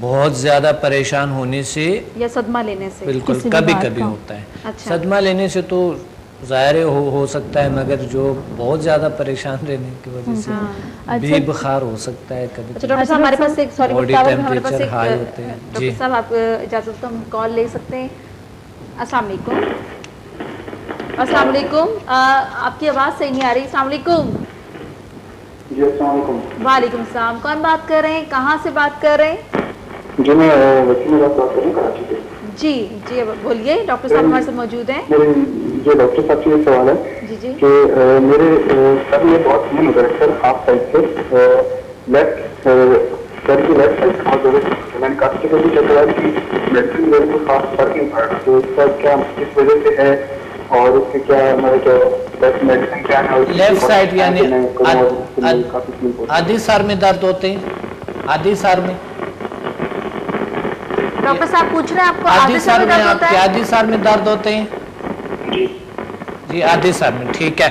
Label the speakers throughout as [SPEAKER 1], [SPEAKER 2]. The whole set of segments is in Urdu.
[SPEAKER 1] بہت زیادہ پریشان ہونے سے
[SPEAKER 2] یا صدمہ لینے سے؟
[SPEAKER 1] بالکل کبھی کبھی ہوتا ہے.
[SPEAKER 2] اچھا.
[SPEAKER 1] صدمہ لینے سے تو ظاہر ہو سکتا ہے، مگر جو بہت زیادہ پریشان رہنے کی وجہ سے بھی بخار ہو سکتا ہے کبھی.
[SPEAKER 2] اچھا ڈاکٹر صاحب ہمارے پاس ایک
[SPEAKER 1] باڈی ٹیمپریچر ہائی ہوتے ہیں.
[SPEAKER 2] ڈاکٹر صاحب آپ اجازت تو ہم کال لے سکتے ہیں؟ السلام علیکم. السلام علیکم، آپ کی آواز صحیح نہیں آ رہی. السلام علیکم.
[SPEAKER 3] جی السلام علیکم.
[SPEAKER 2] وعلیکم السلام. کون بات کر رہے ہیں، کہاں سے بات کر رہے ہیں؟
[SPEAKER 3] جی میں وکیل بات کر رہا ہوں کراچی سے.
[SPEAKER 2] جی جی بولیے، ڈاکٹر صاحب ہمارے ساتھ موجود ہیں.
[SPEAKER 3] جو ڈاکٹر صاحب سے یہ سوال ہے
[SPEAKER 2] جی جی
[SPEAKER 3] کہ میرے سر میں بہت پین ہوتا ہے سر، ہاف سائڈ سے لیفٹ سر کی لیفٹ سائڈ بہت زیادہ. میں نے کافی جگہ بھی چیک کرا کہ میڈیسن میرے کو خاص فرق نہیں پڑ رہا، تو اس کا کیا کس وجہ سے ہے اور اس کے کیا مطلب میڈیسن کیا ہے؟
[SPEAKER 1] لیفٹ سائڈ یعنی آدھی سر میں درد ہوتے ہیں، آدھی سر میں.
[SPEAKER 2] ڈاکٹر صاحب پوچھ رہے ہیں آپ کو
[SPEAKER 1] آدھی سر میں، آپ کے آدھی سر میں درد ہوتے ہیں؟ جی آدھی سر میں. ٹھیک ہے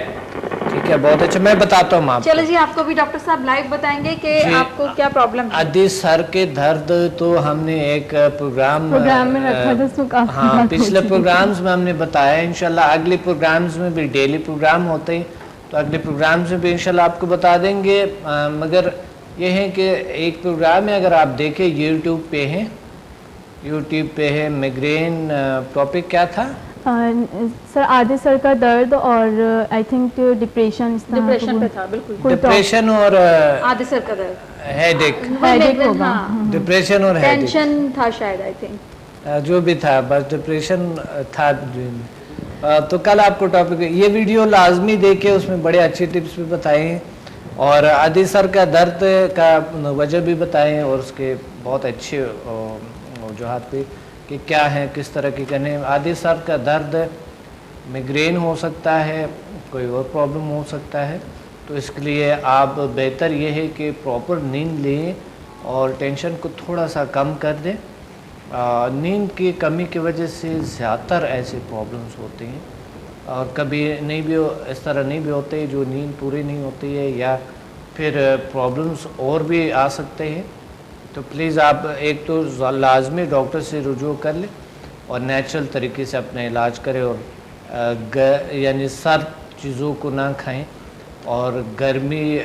[SPEAKER 1] ٹھیک ہے، بہت اچھا. میں بتاتا ہوں آپ کو.
[SPEAKER 2] چلو جی آپ کو بھی ڈاکٹر صاحب لائیو بتائیں گے کہ آپ کو کیا پرابلم ہے.
[SPEAKER 1] آدھی سر کے درد تو ہم نے ایک پروگرام
[SPEAKER 4] میں رکھا تھا،
[SPEAKER 1] ہاں پچھلے پروگرامز میں ہم نے بتایا. انشاءاللہ اگلے پروگرامز میں بھی ڈیلی پروگرام ہوتے ہیں، تو اگلے پروگرامز میں بھی انشاءاللہ آپ کو بتا دیں گے. مگر یہ ہے کہ ایک پروگرام ہے، اگر آپ دیکھیں یوٹیوب پہ ہے، یوٹیوب پہ ہے میگرین. ٹاپک کیا تھا
[SPEAKER 4] سر؟ آدھے سر کا درد اور آئی تھنک ڈپریشن
[SPEAKER 2] پہ تھا. بالکل
[SPEAKER 1] ڈپریشن اور
[SPEAKER 2] آدھے سر کا درد،
[SPEAKER 1] ہیڈ ایک، ڈپریشن اور ہیڈ
[SPEAKER 2] ٹینشن تھا شاید، آئی تھنک
[SPEAKER 1] جو بھی تھا، بس ڈپریشن تھا. تو کل آپ کو ٹاپک یہ ویڈیو لازمی دیکھیں، اس میں بڑے اچھے ٹپس بھی بتائے ہیں اور آدھی سر کا درد کا وجہ بھی بتائے ہیں اور اس کے بہت اچھے وجوہات پہ کہ کیا ہے، کس طرح کی کرنے. آدھی سر کا درد میگرین ہو سکتا ہے، کوئی اور پرابلم ہو سکتا ہے، تو اس کے لیے آپ بہتر یہ ہے کہ پراپر نیند لیں اور ٹینشن کو تھوڑا سا کم کر دیں. نیند کی کمی کی وجہ سے زیادہ تر ایسے پرابلمس ہوتے ہیں اور کبھی نہیں بھی اس طرح نہیں بھی ہوتے جو نیند پوری نہیں ہوتی ہے، یا پھر پرابلمس اور بھی آ سکتے ہیں. تو پلیز آپ ایک تو لازمی ڈاکٹر سے رجوع کر لیں اور نیچرل طریقے سے اپنا علاج کریں اور یعنی سرد چیزوں کو نہ کھائیں اور گرمی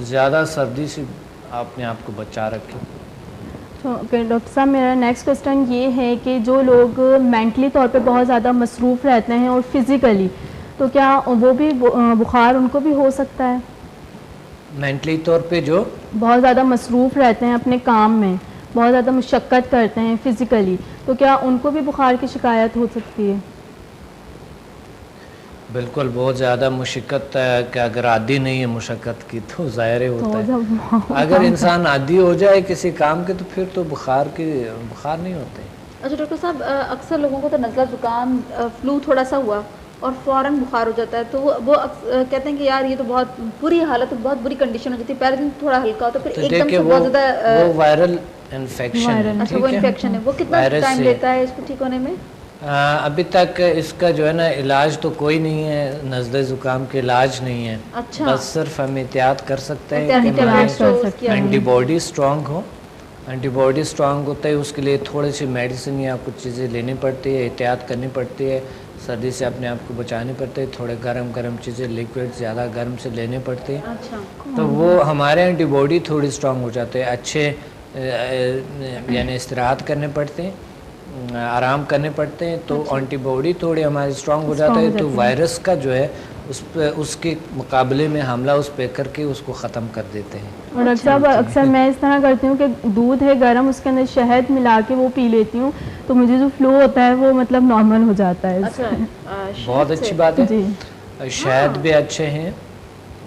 [SPEAKER 1] زیادہ سردی سے اپنے آپ کو بچا رکھیں.
[SPEAKER 4] تو ڈاکٹر صاحب میرا نیکسٹ کوسچن یہ ہے کہ جو لوگ مینٹلی طور پہ بہت زیادہ مصروف رہتے ہیں اور فزیکلی، تو کیا وہ بھی بخار ان کو بھی ہو سکتا ہے؟
[SPEAKER 1] مینٹلی طور پہ جو
[SPEAKER 4] بہت زیادہ مصروف رہتے ہیں اپنے کام میں، بہت زیادہ مشقت کرتے ہیں فزیکلی، تو کیا ان کو بھی بخار کی شکایت ہو سکتی ہے؟
[SPEAKER 1] بالکل، بہت زیادہ مشقت کہ اگر عادی نہیں ہے مشقت کی تو ظاہر ہوتا ہے. اگر انسان عادی ہو جائے کسی کام کے تو پھر تو بخار نہیں ہوتے.
[SPEAKER 2] اچھا ڈاکٹر صاحب اکثر لوگوں کو تو نزلہ زکام فلو تھوڑا سا ہوا اور فوراً بخار ہو جاتا ہے، تو وہ کہتے ہیں کہ یار یہ تو بہت بری حالت، بہت بری کنڈیشن ہو جاتی ہے، پہلے دن تھوڑا ہلکا ہوتا ہے پھر ایک دم سے بہت زیادہ
[SPEAKER 1] وہ وائرل انفیکشن.
[SPEAKER 2] اچھا وہ انفیکشن ہے، وہ کتنا ٹائم لیتا ہے اس کو ٹھیک ہونے میں؟
[SPEAKER 1] ابھی تک اس کا جو ہے نا علاج تو کوئی نہیں ہے، نزلہ زکام کے علاج نہیں ہے.
[SPEAKER 2] اچھا
[SPEAKER 1] بس صرف ہم احتیاط کر سکتے ہیں کہ اینٹی باڈی اسٹرانگ ہو. اینٹی باڈی اسٹرانگ ہوتا ہے، اس کے لیے تھوڑی سی میڈیسن یا کچھ چیزیں لینی پڑتی ہے، احتیاط کرنی پڑتی ہے، سردی سے اپنے آپ کو بچانے پڑتے ہیں، تھوڑے گرم چیزیں لیکوڈ زیادہ گرم سے لینے پڑتے ہیں. تو وہ ہمارے اینٹی باڈی تھوڑی اسٹرانگ ہو جاتے ہیں. اچھے یعنی استراحت کرنے پڑتے ہیں، آرام کرنے پڑتے ہیں، تو اینٹی باڈی تھوڑی ہماری اسٹرانگ ہو جاتا ہے، تو وائرس کا جو ہے اس کے مقابلے میں حملہ اس پہ کر کے اس کو ختم کر دیتے ہیں.
[SPEAKER 4] اور ڈاکٹر صاحب اکثر میں اس طرح کرتی ہوں کہ دودھ ہے گرم، اس کے اندر شہد ملا کے وہ پی لیتی ہوں، تو مجھے جو فلو ہوتا ہے وہ مطلب نارمل ہو جاتا ہے.
[SPEAKER 1] بہت اچھی بات ہے. شہد بھی اچھے ہیں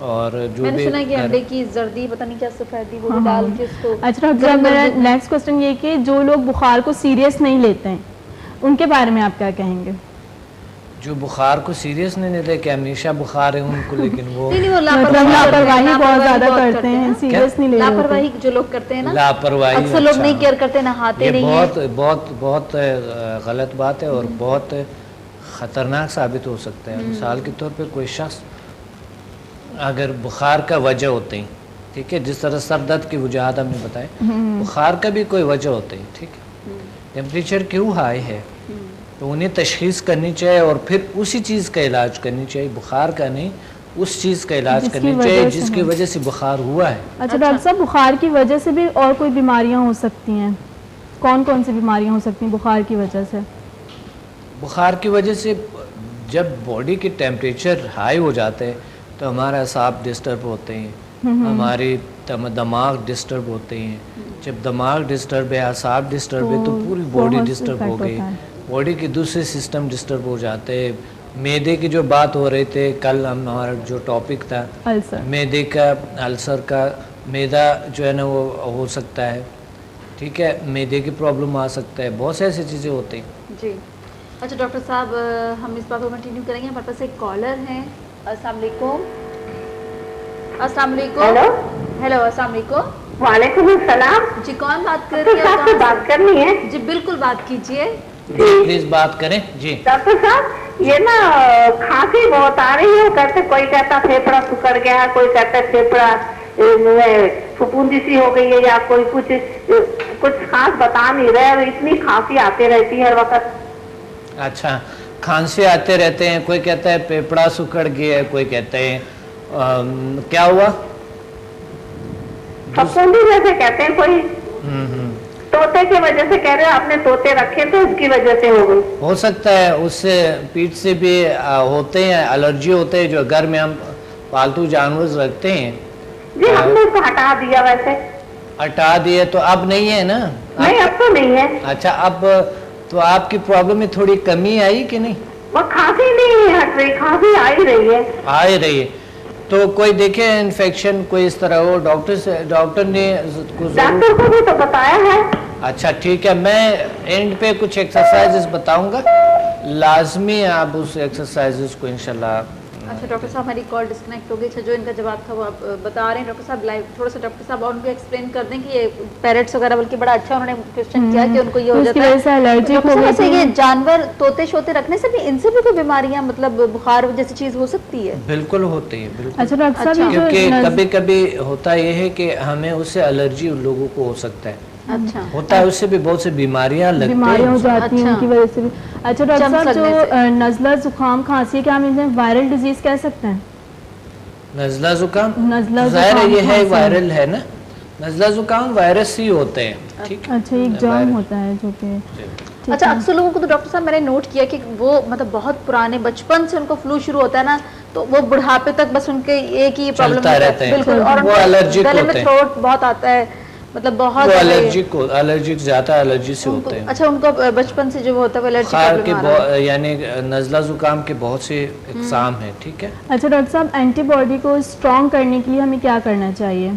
[SPEAKER 1] اور جو
[SPEAKER 2] میں نے سنا کہ انڈے کی زردی پتہ نہیں کیا سفیدی وہ ڈال کے اس کو.
[SPEAKER 4] اچھا ڈاکٹر صاحب میرا نیکسٹ کوسچن یہ کہ جو لوگ بخار کو سیریس نہیں لیتے ہیں ان کے بارے میں آپ کیا کہیں گے؟
[SPEAKER 1] جو بخار کو سیریس نہیں لیتے کہ ہمیشہ بخار ہے ان کو، لیکن وہ
[SPEAKER 4] لاپرواہی بہت زیادہ کرتے ہیں، سیریس نہیں لیتے.
[SPEAKER 2] لاپرواہی جو لوگ کرتے ہیں نا،
[SPEAKER 1] لاپرواہی
[SPEAKER 2] اکثر لوگ نہیں کیئر کرتے، نہاتے نہیں ہیں.
[SPEAKER 1] بہت غلط بات ہے اور بہت خطرناک ثابت ہو سکتا ہے. مثال کے طور پہ کوئی شخص اگر بخار کا وجہ ہوتے ہیں ٹھیک ہے. جس طرح سر درد کی وجوہات ہم نے بتائے, بخار کا بھی کوئی وجہ ہوتی ہے. ٹھیک ہے, ٹیمپریچر کیوں ہائی ہے تو انہیں تشخیص کرنی چاہیے اور پھر اسی چیز کا علاج کرنی چاہیے, بخار کا نہیں, اس چیز کا علاج کرنی چاہیے جس کی وجہ سے بخار ہوا ہے.
[SPEAKER 4] اچھا ڈاکٹر صاحب, بخار کی وجہ سے بھی اور کوئی بیماریاں ہو سکتی ہیں؟ کون کون سی بیماریاں ہو سکتی ہیں بخار کی وجہ سے؟
[SPEAKER 1] بخار کی وجہ سے جب باڈی کے ٹیمپریچر ہائی ہو جاتے ہیں تو ہمارا اعصاب ڈسٹرب ہوتے ہیں, ہماری دماغ ڈسٹرب ہوتے ہیں. جب دماغ ڈسٹرب ہے, اعصاب ڈسٹرب ہے تو پوری باڈی ڈسٹرب ہو گئی, باڈی کے دوسرے سسٹم ڈسٹرب ہو جاتے ہیں. میدے کی جو بات ہو رہے تھے کل, ہمارا جو ٹاپک تھا میدے کا, السر کا, میدا جو ہے نا وہ ہو سکتا ہے. ٹھیک ہے, میدے کی پرابلم آ سکتا ہے, بہت سے ایسی چیزیں ہوتی ہیں.
[SPEAKER 2] جی اچھا ڈاکٹر صاحب, ہم اس بات کو کنٹینیو کریں گے. ہمارے پاس ایک کالر ہیں. السلام علیکم. السلام علیکم. ہیلو, السلام علیکم.
[SPEAKER 5] وعلیکم السلام.
[SPEAKER 2] جی کون بات کر رہی ہے؟
[SPEAKER 5] بات کرنی ہے.
[SPEAKER 2] جی بالکل بات کیجیے.
[SPEAKER 1] پلیز بات کریں. جی
[SPEAKER 5] ڈاکٹر صاحب, یہ نا کھانسی بہت آ رہی ہے. کہتے کوئی کہتا پھیپڑا سکڑ گیا ہے, کوئی کہتا پھیپڑا پھپھوندی سی ہو گئی ہے, یا کوئی کچھ خاص بتا نہیں رہے. اتنی کھانسی آتے رہتی ہے ہر وقت.
[SPEAKER 1] اچھا, کھانسی آتے رہتے ہیں, کوئی کہتا ہے پیپڑا سکڑ گیا ہے, کوئی کہتے ہیں کیا ہوا,
[SPEAKER 5] پھپھوندی جیسے کہتے ہیں, کوئی طوطے کی وجہ سے کہہ رہے ہیں, آپ نے طوطے رکھے تو اس کی وجہ سے ہو گئی.
[SPEAKER 1] ہو سکتا ہے اس سے پیٹ سے بھی ہوتے ہیں, الرجی ہوتے ہیں جو گھر میں ہم پالتو جانور رکھتے ہیں.
[SPEAKER 5] جی ہم نے اس کو ہٹا دیا. ویسے
[SPEAKER 1] ہٹا دیے تو اب نہیں ہے نا؟
[SPEAKER 5] نہیں, اب تو نہیں ہے.
[SPEAKER 1] اچھا, اب تو آپ کی پرابلم میں تھوڑی کمی آئی کہ نہیں؟
[SPEAKER 5] وہ کھانسی نہیں ہٹ رہی, کھانسی آ ہی رہی ہے.
[SPEAKER 1] آ ہی رہی ہے تو کوئی دیکھے انفیکشن کوئی اس طرح ہو, ڈاکٹر نے
[SPEAKER 5] ڈاکٹر کو بھی تو بتایا ہے.
[SPEAKER 1] اچھا ٹھیک ہے, میں اینڈ پہ کچھ ایکسرسائزز بتاؤں گا, لازمی آپ اس ایکسرسائزز کو انشاءاللہ.
[SPEAKER 2] اچھا ڈاکٹر صاحب, ہماری کال ڈسکنیکٹ ہو گئی. اچھا, جو ان کا جواب تھا وہ آپ بتا رہے ہیں. ڈاکٹر صاحب لائیو تھوڑا سا ڈاکٹر صاحب اور ان کو ایکسپلین کر دیں کہ یہ پیرٹس وغیرہ, بلکہ بڑا اچھا انہوں نے کوشچن کیا کہ ان کو یہ ہو جاتا ہے. یہ جانور طوطے شوتے رکھنے سے بھی, ان سے بھی کوئی بیماریاں مطلب بخار جیسی چیز ہو سکتی ہے؟
[SPEAKER 1] بالکل ہوتی ہے, بالکل.
[SPEAKER 4] اچھا ڈاکٹر صاحب,
[SPEAKER 1] کیونکہ کبھی کبھی ہوتا یہ ہے کہ ہمیں اس سے الرجی ان لوگوں کو ہو سکتا ہے.
[SPEAKER 2] اچھا,
[SPEAKER 1] ہوتا ہے, اس سے بھی بہت سی بیماریاں
[SPEAKER 4] بیماریاں ہو جاتی ہیں ان کی وجہ سے بھی. اچھا ڈاکٹر صاحب, جو نزلہ زکام کھانسی, کیا ہم انہیں وائرل ڈیزیز کہہ سکتے ہیں؟
[SPEAKER 1] نزلہ زکام ظاہر ہے یہ ہے وائرل ہے نا, نزلہ زکام وائرس ہی ہوتے ہیں. ٹھیک,
[SPEAKER 4] اچھا ایک جرم ہوتا ہے جو کہ.
[SPEAKER 2] اچھا, اکثر لوگوں کو تو ڈاکٹر صاحب میں نے نوٹ کیا کہ وہ مطلب بہت پرانے بچپن سے ان کو فلو شروع ہوتا ہے نا, تو وہ بڑھاپے تک بس ان کے ایک ہی پرابلم
[SPEAKER 1] رہتا ہے.
[SPEAKER 2] بالکل, اور
[SPEAKER 1] وہ الرجک
[SPEAKER 2] گلے میں تھروٹ بہت آتا ہے, مطلب بہت
[SPEAKER 1] الرجک زیادہ الرجی سے ہوتے ہیں.
[SPEAKER 2] اچھا, ان کو بچپن سے جو ہوتا ہے الرجی
[SPEAKER 1] کے یعنی نزلہ زکام کے بہت سے اقسام ہیں. ٹھیک ہے.
[SPEAKER 4] اچھا ڈاکٹر صاحب, اینٹی باڈی کو اسٹرانگ کرنے کے لیے ہمیں کیا کرنا چاہیے؟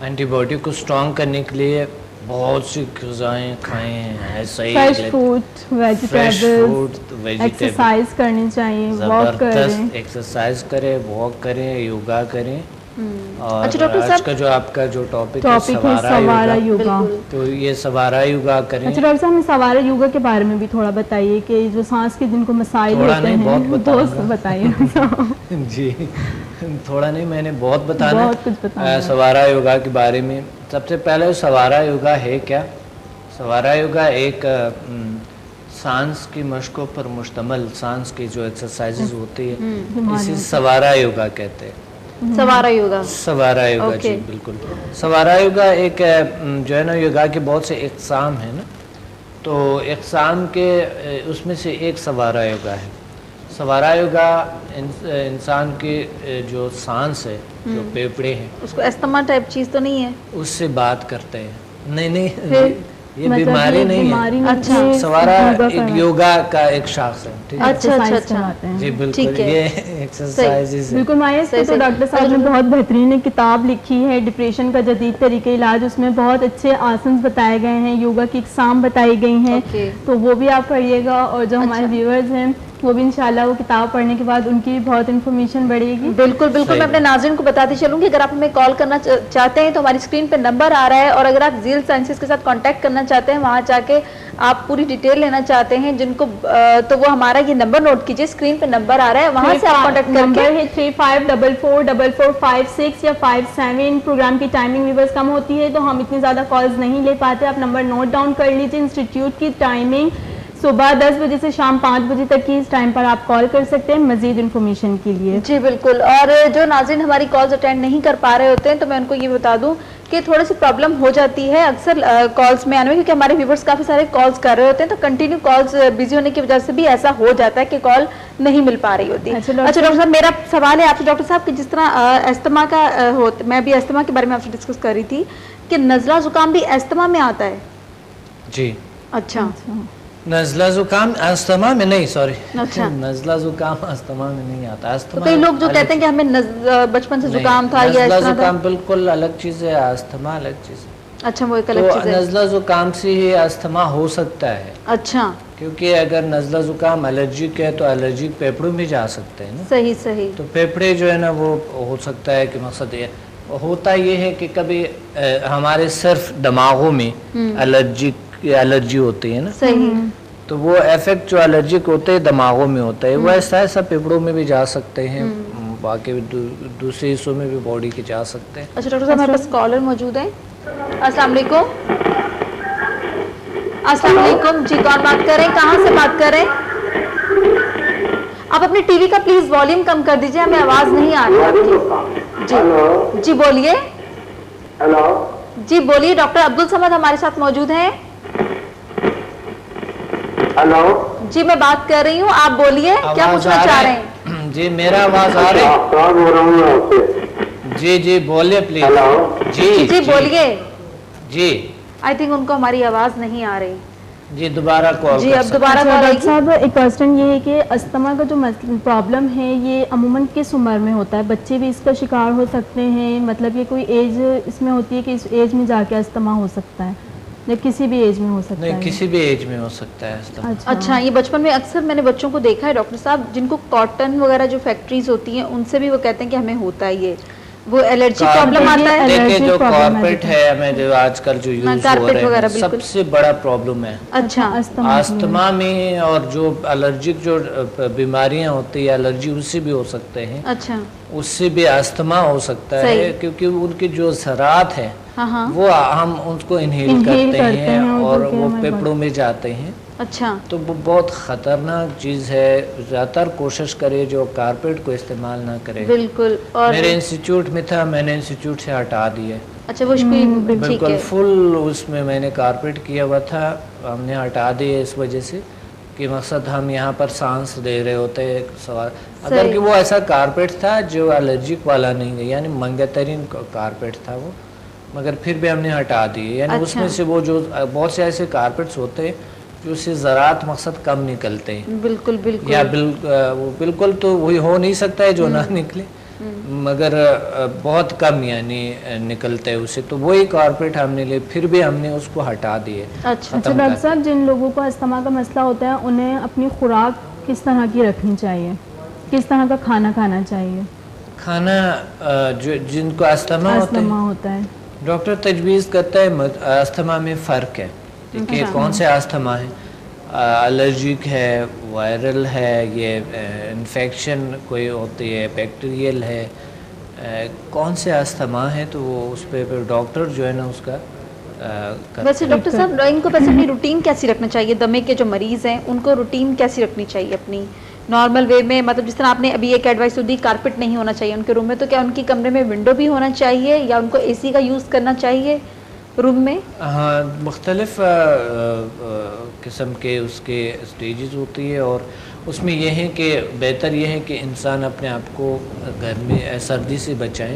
[SPEAKER 1] اینٹی باڈی کو اسٹرانگ کرنے کے لیے بہت سی غذائیں کھائیں,
[SPEAKER 4] فریش فروٹ, ویجیٹیبلز, ایکسرسائز کرنی چاہیے, واک کریں,
[SPEAKER 1] ایکسرسائز کریں, واک کریں, یوگا کریں. اور
[SPEAKER 2] اچھا ڈاکٹر
[SPEAKER 1] آج کا جو آپ کا جو ٹاپک ہے
[SPEAKER 4] سوارا یوگا,
[SPEAKER 1] تو یہ سوارا یوگا کریں.
[SPEAKER 4] اچھا ڈاکٹر صاحب, ہمیں سوارا یوگا کے بارے میں بھی تھوڑا بتائیے کہ جو سانس کے جن کو مسائل ہوتے ہیں دوست بتائیے.
[SPEAKER 1] جی تھوڑا نہیں, میں نے بہت بتانا سوارا یوگا کے بارے میں. سب سے پہلے سوارا یوگا ہے کیا؟ سوارا یوگا ایک سانس کی مشقوں پر مشتمل سانس کی جو ایکسرسائزز ہوتی ہے اسے سوارا یوگا کہتے ہیں.
[SPEAKER 2] سوارا یوگا,
[SPEAKER 1] سوارا یوگا, جی بالکل. سوارا یوگا ایک جو ہے نا یوگا کے بہت سے اقسام ہیں نا, تو اقسام کے اس میں سے ایک سوارا یوگا ہے. سوارا یوگا انسان کی جو سانس ہے, جو پھیپھڑے ہیں,
[SPEAKER 2] اس کو استما ٹائپ چیز تو نہیں ہے,
[SPEAKER 1] اس سے بات کرتے ہیں. نہیں, یہ بیماری نہیں ہے. اچھا, سوارا ایک یوگا کا ایک شاخ ہے.
[SPEAKER 2] اچھا اچھا اچھا,
[SPEAKER 1] جی بالکل, یہ ایکسرسائزز
[SPEAKER 4] بالکل. مائع تو ڈاکٹر صاحب نے بہت بہترین کتاب لکھی ہے, ڈپریشن کا جدید طریقہ علاج. اس میں بہت اچھے آسنز بتائے گئے ہیں, یوگا کی اقسام بتائی گئی ہیں, تو وہ بھی آپ پڑھیے گا. اور جو ہمارے ویورز ہیں وہ بھی انشاءاللہ وہ کتاب پڑھنے کے بعد ان کی بھی بہت انفارمیشن بڑھے گی.
[SPEAKER 2] بالکل بالکل. میں اپنے ناظرین کو بتاتی چلوں گی اگر آپ ہمیں کال کرنا چاہتے ہیں تو ہماری اسکرین پہ نمبر آ رہا ہے, اور اگر آپ زیل سائنسز کے ساتھ کانٹیکٹ کرنا چاہتے ہیں, وہاں جا کے آپ پوری ڈیٹیل لینا چاہتے ہیں جن کو, تو وہ ہمارا یہ نمبر نوٹ کیجیے, اسکرین پہ نمبر آ رہا ہے, وہاں سے آپ کانٹیکٹ کر کے.
[SPEAKER 4] نمبر ہے 35444456 یا 57. پروگرام کی ٹائمنگ ویورز کم ہوتی ہے تو ہم اتنی زیادہ کالز نہیں لے پاتے, آپ نمبر نوٹ ڈاؤن کر لیجیے. انسٹیٹیوٹ کی ٹائمنگ صبح 10 بجے سے شام 5 بجے تک کی, اس ٹائم پر آپ کال کر سکتے ہیں مزید انفارمیشن کے لیے.
[SPEAKER 2] جی بالکل. اور جو ناظرین ہماری کالز اٹینڈ نہیں کر پا رہے ہوتے ہیں تو میں ان کو یہ بتا دوں کہ تھوڑی سی پرابلم ہو جاتی ہے اکثر کالز میں آنے میں, کیونکہ ہمارے ویورز کافی سارے کالز کر رہے ہوتے ہیں, تو کنٹینیو کالز بزی ہونے کی وجہ سے بھی ایسا ہو جاتا ہے کہ کال نہیں مل پا رہی ہوتی. اچھا ڈاکٹر صاحب, میرا سوال ہے آپ سے ڈاکٹر صاحب کہ جس طرح استما کا میں بھی استما کے بارے میں آپ سے ڈسکس کر رہی تھی کہ نزلہ زکام بھی استما میں آتا ہے.
[SPEAKER 1] جی
[SPEAKER 2] اچھا.
[SPEAKER 1] نزلہ زکام استما میں نہیں, سوری, نزلہ زکام استما میں نہیں آتا.
[SPEAKER 2] تو کئی لوگ جو کہتے ہیں کہ ہمیں بچپن سے زکام تھا یا
[SPEAKER 1] نزلہ زکام بالکل الگ چیز ہے, استما الگ چیز ہے.
[SPEAKER 2] اچھا, وہ ایک الگ چیز ہے.
[SPEAKER 1] نزلہ زکام سے ہی استما ہو سکتا ہے.
[SPEAKER 2] اچھا,
[SPEAKER 1] کیونکہ اگر نزلہ زکام الرجک ہے تو الرجک پیپڑوں میں جا سکتے ہیں نا.
[SPEAKER 2] صحیح صحیح.
[SPEAKER 1] تو پیپڑے جو ہے نا وہ ہو سکتا ہے کہ مقصد یہ ہوتا یہ ہے کہ کبھی ہمارے صرف دماغوں میں الرجی ہوتی ہے نا, تو وہ ایفیکٹ جو الرجک ہوتے ہیں دماغوں میں ہوتا ہے, وہ ایسا پیپڑوں میں بھی جا سکتے ہیں, باقی دوسرے حصوں میں بھی باڈی کے جا سکتے ہیں.
[SPEAKER 2] اچھا ڈاکٹر صاحب, ہمارے پاس کالر موجود ہیں. السلام علیکم. السلام علیکم. جی کون بات کر رہے ہیں, کہاں سے بات کر رہے ہیں؟ آپ اپنے ٹی وی کا پلیز والیوم کم کر دیجیے, ہمیں آواز نہیں آ رہی. جی جی بولیے.
[SPEAKER 3] ہیلو.
[SPEAKER 2] جی بولیے. ڈاکٹر عبدالصمد ہمارے ساتھ موجود ہیں.
[SPEAKER 3] ہیلو.
[SPEAKER 2] جی میں بات کر رہی ہوں, آپ بولیے کیا پوچھنا چاہ رہے ہیں.
[SPEAKER 1] جی میرا آواز آ رہی ہے. جی جی بولیے پلیز.
[SPEAKER 2] جی جی بولیے.
[SPEAKER 1] جی
[SPEAKER 2] آئی تھنک ان کو ہماری آواز نہیں آ رہی.
[SPEAKER 1] جی دوبارہ کال.
[SPEAKER 2] جی اب دوبارہ کال.
[SPEAKER 4] ڈاکٹر صاحب ایک کوسچن یہ ہے کہ استما کا جو پرابلم ہے یہ عموماً کس عمر میں ہوتا ہے؟ بچے بھی اس کا شکار ہو سکتے ہیں, مطلب یہ کوئی ایج اس میں ہوتی ہے کہ اس ایج میں جا کے استما ہو سکتا ہے یا کسی بھی ایج میں ہو سکتا ہے؟
[SPEAKER 1] نہیں, کسی بھی ایج میں ہو سکتا ہے استما.
[SPEAKER 2] اچھا, یہ بچپن میں اکثر میں نے بچوں کو دیکھا ہے ڈاکٹر صاحب جن کو کاٹن وغیرہ جو فیکٹریز ہوتی ہیں ان سے بھی وہ کہتے ہیں کہ ہمیں ہوتا ہے یہ, وہ الرجی پرابلم آتا ہے.
[SPEAKER 1] دیکھیں جو کارپیٹ ہے ہمیں جو آج کل جو یوز ہو رہے ہیں سب سے بڑا پرابلم ہے.
[SPEAKER 2] اچھا,
[SPEAKER 1] استما میں, اور جو الرجک جو بیماریاں ہوتی ہیں الرجی اس سے بھی ہو سکتے ہیں.
[SPEAKER 2] اچھا,
[SPEAKER 1] اس سے بھی استما ہو سکتا ہے کیونکہ ان کی جو ذرات ہیں وہ ہم ان کو انہیل کرتے ہیں اور وہ پیپڑوں میں جاتے ہیں.
[SPEAKER 2] اچھا,
[SPEAKER 1] تو وہ بہت خطرناک چیز ہے. زیادہ تر کوشش کرے جو کارپیٹ کو استعمال نہ کرے.
[SPEAKER 2] بالکل. اور
[SPEAKER 1] میرے انسٹیٹیوٹ میں تھا, میں نے انسٹیٹیوٹ سے ہٹا دیے.
[SPEAKER 2] اچھا, وہ
[SPEAKER 1] بالکل فل اس میں نے کارپیٹ کیا ہوا تھا, ہم نے ہٹا دیے اس وجہ سے کہ مقصد ہم یہاں پر سانس دے رہے ہوتے ہیں. سوال اگر کہ وہ ایسا کارپیٹ تھا جو الرجک والا نہیں ہے, یعنی مہنگا ترین کارپیٹ تھا وہ, مگر پھر بھی ہم نے ہٹا دیے. یعنی اس میں سے وہ جو بہت سے ایسے کارپیٹس ہوتے ہیں جو اس سے ذرات مقصد کم نکلتے ہیں.
[SPEAKER 2] بالکل بالکل.
[SPEAKER 1] یا بالکل تو وہی ہو نہیں سکتا ہے جو نہ نکلے, مگر بہت کم یعنی نکلتے ہیں اسے, تو وہی کارپیٹ ہم نے لے, پھر بھی ہم نے اس کو ہٹا دیے.
[SPEAKER 2] اچھا
[SPEAKER 4] ڈاکٹر صاحب, جن لوگوں کو استما کا مسئلہ ہوتا ہے انہیں اپنی خوراک کس طرح کی رکھنی چاہیے, کس طرح کا کھانا کھانا چاہیے؟
[SPEAKER 1] کھانا جو جن کو استما
[SPEAKER 4] ہوتا ہے
[SPEAKER 1] ڈاکٹر تجویز کرتا ہے. استما میں فرق ہے کہ کون سے استما ہے, الرجک ہے, وائرل ہے, یہ انفیکشن کوئی ہوتی ہے, بیکٹیریل ہے, کون سے استما ہے, تو وہ اس پہ ڈاکٹر جو ہے نا اس کا.
[SPEAKER 2] ویسے ڈاکٹر صاحب ان کو ویسے اپنی روٹین کیسی رکھنا چاہیے؟ دمے کے جو مریض ہیں ان کو روٹین کیسی رکھنی چاہیے اپنی نارمل وے میں؟ مطلب جس طرح آپ نے ابھی ایک ایڈوائس دی, کارپیٹ نہیں ہونا چاہیے ان کے روم میں, تو کیا ان کی کمرے میں ونڈو بھی ہونا چاہیے یا ان کو اے سی کا یوز کرنا چاہیے روم میں؟
[SPEAKER 1] ہاں, مختلف قسم کے اس کے اسٹیجز ہوتی ہے, اور اس میں یہ ہے کہ بہتر یہ ہے کہ انسان اپنے آپ کو گرمی سردی سے بچائیں.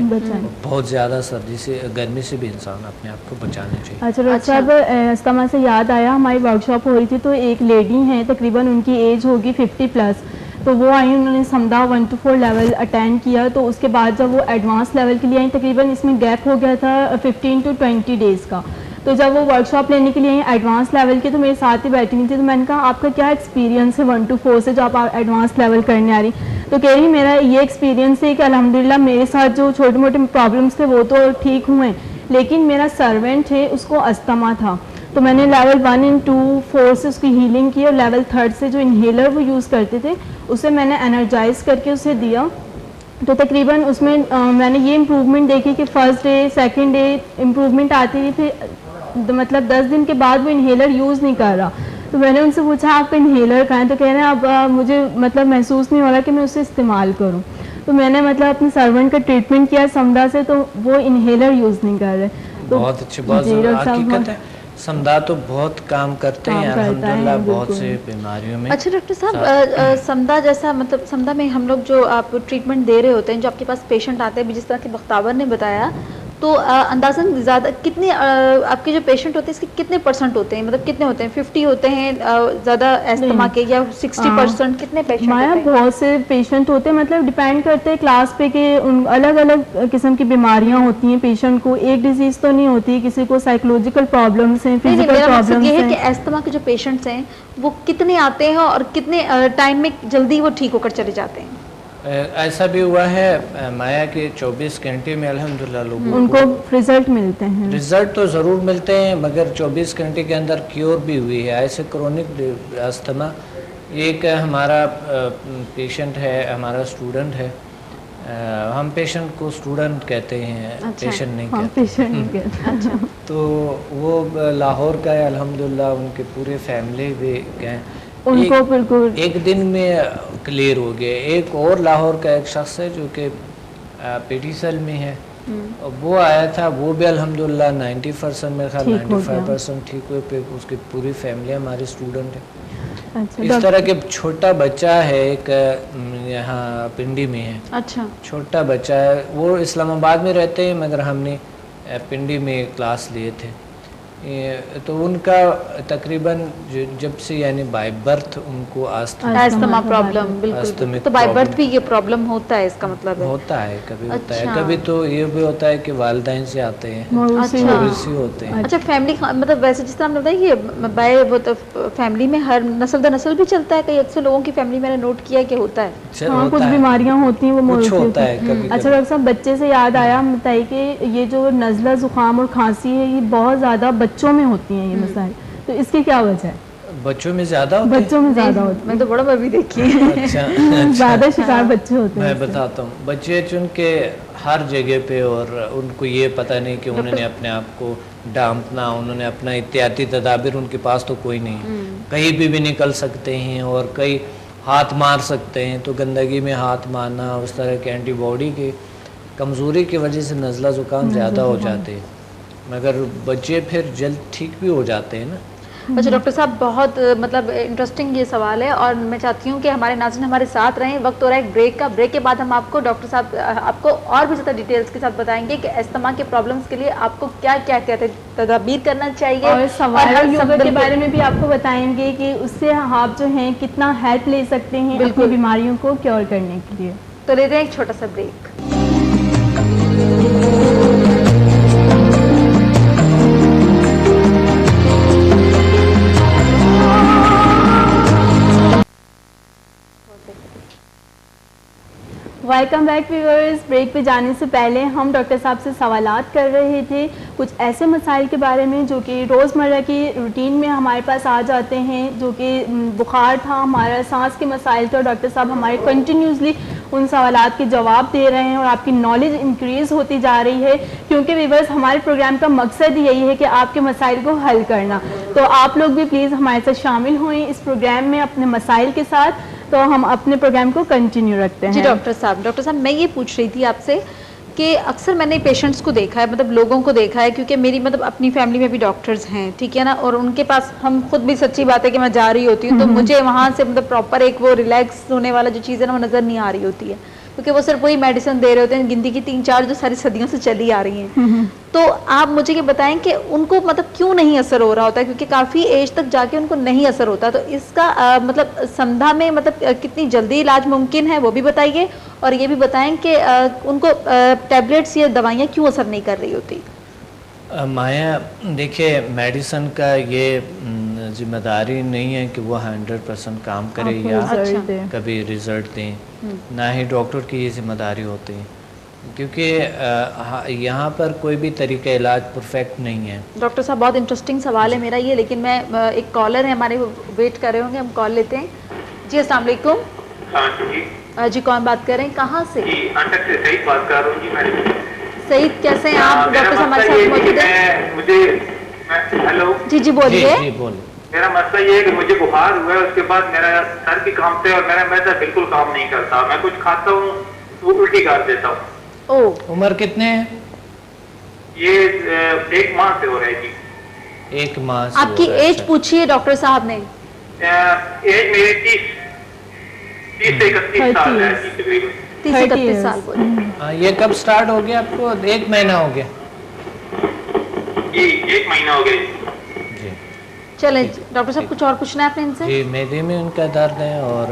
[SPEAKER 1] بہت زیادہ سردی سے, گرمی سے بھی انسان اپنے آپ کو بچانا چاہیے.
[SPEAKER 4] اچھا ڈاکٹر صاحب, استما سے یاد آیا, ہماری ورک شاپ ہو رہی تھی تو ایک لیڈی ہیں, تقریباً ان کی ایج ہوگی 50+, تو وہ آئیں, انہوں نے سمدھا 1 to 4 لیول اٹینڈ کیا. تو اس کے بعد جب وہ ایڈوانس لیول کے لیے آئیں, تقریباً اس میں گیپ ہو گیا تھا 15 to 20 days کا. تو جب وہ ورک شاپ لینے کے لیے ایڈوانس لیول کے تو میرے ساتھ ہی بیٹھی ہوئی تھی, تو میں نے کہا آپ کا کیا ایکسپیرینس ہے 1 to 4 سے جو آپ ایڈوانس لیول کرنے آ رہی, تو کہہ رہی میرا یہ ایکسپیرینس ہے کہ الحمدللہ میرے ساتھ جو چھوٹے موٹے پرابلمس تھے وہ تو ٹھیک ہوئے, لیکن میرا سرونٹ ہے اس کو استھما تھا, تو میں نے لیول 1 and 2 4 سے اس کی ہیلنگ کی, اور لیول 3 سے جو انہیلر وہ یوز کرتے تھے اسے میں نے انرجائز کر کے اسے دیا. تو تقریباً اس میں میں نے یہ امپروومنٹ دیکھی کہ first day second day improvement آتی تھی, پھر مطلب 10 دن کے بعد وہ انہیلر یوز نہیں کر رہا. تو میں نے ان سے پوچھا آپ کا انہیلر کہاں ہے, تو کہہ رہے ہیں اب مجھے مطلب محسوس نہیں ہو رہا کہ میں اسے استعمال کروں. تو میں نے مطلب اپنے سرونٹ کا ٹریٹمنٹ کیا سمدہ سے, تو وہ انہیلر یوز نہیں کر رہے.
[SPEAKER 1] بہت اچھی بات حقیقت ہے, سمدہ تو بہت کام کرتے ہیں الحمدللہ بہت سے بیماریوں میں.
[SPEAKER 2] اچھا ڈاکٹر صاحب, سمدہ جیسا مطلب سمدہ میں ہم لوگ جو آپ ٹریٹمنٹ دے رہے ہوتے ہیں, جو آپ کے پاس پیشنٹ آتے ہیں, جس طرح کہ بختاور نے بتایا, تو اندازاً زیادہ کتنے آپ کے جو پیشنٹ ہوتے ہیں اس کے کتنے پرسنٹ ہوتے ہیں, مطلب کتنے ہوتے ہیں, 50 ہوتے ہیں زیادہ استھما کے, یا 60% کتنے پیشنٹ ہوتے ہیں؟
[SPEAKER 4] بہت سے پیشنٹ ہوتے ہیں, مطلب ڈیپینڈ کرتے ہیں کلاس پہ کہ الگ الگ قسم کی بیماریاں ہوتی ہیں پیشنٹ کو, ایک ڈیزیز تو نہیں ہوتی, کسی کو سائیکولوجیکل پرابلمس ہیں, فزیکل پرابلمس ہیں.
[SPEAKER 2] یہ ہے کہ استھما کے جو پیشنٹس ہیں وہ کتنے آتے ہیں اور کتنے ٹائم میں جلدی وہ ٹھیک ہو کر چلے جاتے ہیں؟
[SPEAKER 1] ایسا بھی ہوا ہے مایا کہ 24 گھنٹے میں الحمدللہ لوگوں
[SPEAKER 4] ان کو رزلٹ ملتے ہیں.
[SPEAKER 1] رزلٹ تو ضرور ملتے ہیں, مگر 24 گھنٹے کے اندر کیور بھی ہوئی ہے. ایسے کرونک استھما, ایک ہمارا پیشنٹ ہے, ہمارا اسٹوڈنٹ ہے, ہم پیشنٹ کو اسٹوڈنٹ کہتے ہیں, پیشنٹ نہیں کہتے. تو وہ لاہور کا ہے الحمدللہ, ان کے پورے فیملی بھی گئے,
[SPEAKER 4] ان کو بالکل ایک
[SPEAKER 1] دن میں کلیئر ہو گئے. ایک اور لاہور کا ایک شخص ہے جو کہ پیٹی سیل میں ہے, وہ آیا تھا, وہ بھی الحمدللہ 90% میرے خیال 95% ٹھیک ہوئے, پھر اس کی پوری فیملی ہماری اسٹوڈنٹ ہے. اس طرح کے چھوٹا بچہ ہے ایک یہاں پنڈی میں ہے,
[SPEAKER 2] اچھا
[SPEAKER 1] چھوٹا بچہ ہے, وہ اسلام آباد میں رہتے ہیں مگر ہم نے پنڈی میں کلاس لیے تھے. تو ان کا تقریباً جب سے یعنی بائی برتھ ان کو
[SPEAKER 2] استھما پرابلم, بالکل, تو بائی برتھ بھی یہ پرابلم ہوتا ہے, اس کا مطلب ہے
[SPEAKER 1] ہوتا ہے, کبھی ہوتا ہے, کبھی تو یہ بھی ہوتا ہے کہ والدین سے آتے ہیں, موروثی ہوتے ہیں.
[SPEAKER 2] اچھا فیملی مطلب ویسے جس طرح ہم بتائیں کہ بائی وہ فیملی میں ہر نسل در نسل بھی چلتا ہے, کئی اکثر لوگوں کی فیملی میں نے نوٹ کیا کہ ہوتا ہے,
[SPEAKER 4] کچھ بیماریاں ہوتی ہیں وہ موروثی ہوتا ہے. اچھا ڈاکٹر صاحب, بچے سے یاد آیا, ہم بتائیے کہ یہ جو نزلہ زکام اور کھانسی ہے یہ بہت زیادہ بچوں میں ہوتی ہیں یہ مسائل, تو اس کی کیا وجہ ہے؟
[SPEAKER 1] بچوں میں زیادہ
[SPEAKER 4] ہوتی ہے,
[SPEAKER 2] میں تو بڑا بھی دیکھی ہے,
[SPEAKER 4] زیادہ شکار بچے ہوتے ہیں.
[SPEAKER 1] میں بتاتا ہوں, بچے چونکہ ہر جگہ پہ, اور ان کو یہ پتہ نہیں کہ انہوں نے اپنے آپ کو ڈانپنا, انہوں نے اپنا احتیاطی تدابیر ان کے پاس تو کوئی نہیں, کہیں بھی نکل سکتے ہیں اور کئی ہاتھ مار سکتے ہیں, تو گندگی میں ہاتھ مارنا, اس طرح کے اینٹی باڈی کی کمزوری کی وجہ سے نزلہ زکام زیادہ ہو جاتے ہیں, مگر بچے پھر جلد ٹھیک بھی ہو جاتے ہیں نا.
[SPEAKER 2] اچھا ڈاکٹر صاحب, بہت مطلب انٹرسٹنگ یہ سوال ہے, اور میں چاہتی ہوں کہ ہمارے ناظرین ہمارے ساتھ رہیں. وقت ہو رہا ہے ایک بریک کا, بریک کے بعد ہم آپ کو ڈاکٹر صاحب آپ کو اور بھی زیادہ ڈیٹیلز کے ساتھ بتائیں گے کہ استھما کے پرابلمس کے لیے آپ کو کیا کیا تدابیر کرنا چاہیے,
[SPEAKER 4] اور سوال یوگا کے بارے میں بھی آپ کو بتائیں گے کہ اس سے آپ جو ہیں کتنا ہیلپ لے سکتے ہیں اپنی بیماریوں کو کیور کرنے کے لیے.
[SPEAKER 2] تو لیتے ہیں ایک چھوٹا سا break.
[SPEAKER 4] Welcome back viewers. Break پہ جانے سے پہلے ہم ڈاکٹر صاحب سے سوالات کر رہے تھے کچھ ایسے مسائل کے بارے میں جو کہ روزمرہ کی روٹین میں ہمارے پاس آ جاتے ہیں, جو کہ بخار تھا, ہمارا سانس کے مسائل تھے, اور ڈاکٹر صاحب ہمارے کنٹینیوسلی ان سوالات کے جواب دے رہے ہیں, اور آپ کی نالج انکریز ہوتی جا رہی ہے, کیونکہ ویورز ہمارے پروگرام کا مقصد یہی ہے کہ آپ کے مسائل کو حل کرنا. تو آپ لوگ بھی پلیز ہمارے ساتھ شامل ہوئیں اس پروگرام میں اپنے مسائل کے ساتھ, تو ہم اپنے پروگرام کو کنٹینیو رکھتے ہیں.
[SPEAKER 2] جی ڈاکٹر صاحب میں یہ پوچھ رہی تھی آپ سے کہ اکثر میں نے پیشنٹس کو دیکھا ہے, مطلب لوگوں کو دیکھا ہے, کیونکہ میری مطلب اپنی فیملی میں بھی ڈاکٹرز ہیں, ٹھیک ہے نا, اور ان کے پاس ہم خود بھی سچی بات ہے کہ میں جا رہی ہوتی ہوں تو مجھے وہاں سے مطلب پراپر ایک وہ ریلیکس ہونے والا جو چیز ہے نا وہ نظر نہیں آ رہی ہوتی ہے, کیونکہ وہ صرف وہی میڈیسن دے رہے ہوتے ہیں, گنتی کی 3-4 جو ساری صدیوں سے چلی آ رہی ہیں. تو آپ مجھے یہ بتائیں کہ ان کو مطلب کیوں نہیں اثر ہو رہا ہوتا ہے, کیونکہ کافی ایج تک جا کے ان کو نہیں اثر ہوتا, تو اس کا مطلب سمدھا میں مطلب کتنی جلدی علاج ممکن ہے وہ بھی بتائیے, اور یہ بھی بتائیں کہ ان کو ٹیبلٹس یا دوائیاں کیوں اثر نہیں کر رہی ہوتی.
[SPEAKER 1] مایا دیکھیے میڈیسن کا یہ ذمہ داری نہیں ہے کہ وہ 100% کام کرے یا کبھی رزلٹ دیں، نہ ہی ڈاکٹر کی یہ ذمہ داری ہوتی ہے، کیونکہ یہاں پر کوئی بھی طریقہ علاج پرفیکٹ نہیں ہے.
[SPEAKER 2] ڈاکٹر صاحب بہت انٹرسٹنگ سوال ہے میرا یہ، لیکن میں ایک کالر ہے ہمارے ویٹ کر رہے ہوں گے، ہم کال لیتے ہیں. جی السلام علیکم. جی کون بات کر رہے ہیں، کہاں سے؟
[SPEAKER 6] جی انٹک سے سعید بات کر رہا ہوں. جی میں
[SPEAKER 2] سعید کیسے ہیں آپ؟ ڈاکٹر صاحب ہمارے ساتھ موجود ہیں.
[SPEAKER 6] ہیلو.
[SPEAKER 2] جی جی بولیے.
[SPEAKER 6] میرا مسئلہ یہ ہے کہ مجھے بخار ہوا ہے، اس کے بعد میرا سر بھی کامتے اور میرا معدہ بالکل کام نہیں کرتا. میں کچھ کھاتا ہوں تو الٹی کر دیتا ہوں.
[SPEAKER 1] عمر کتنے ہیں؟
[SPEAKER 6] یہ 1 ماہ سے ہو رہا ہے. جی
[SPEAKER 1] 1 ماہ سے.
[SPEAKER 2] آپ کی ایج پوچھیے ڈاکٹر صاحب نے.
[SPEAKER 6] ایج میری 30 سے 31 سال ہے.
[SPEAKER 2] 30 سے 31 سال بولے.
[SPEAKER 1] یہ کب سٹارٹ ہو گیا آپ کو؟ 1 مہینہ ہو گیا.
[SPEAKER 6] جی 1 مہینہ ہو گیا.
[SPEAKER 1] جی
[SPEAKER 2] چلیں ڈاکٹر صاحب کچھ اور پوچھنا ہے آپ نے ان سے؟
[SPEAKER 1] جی معدے میں ان کا درد ہے اور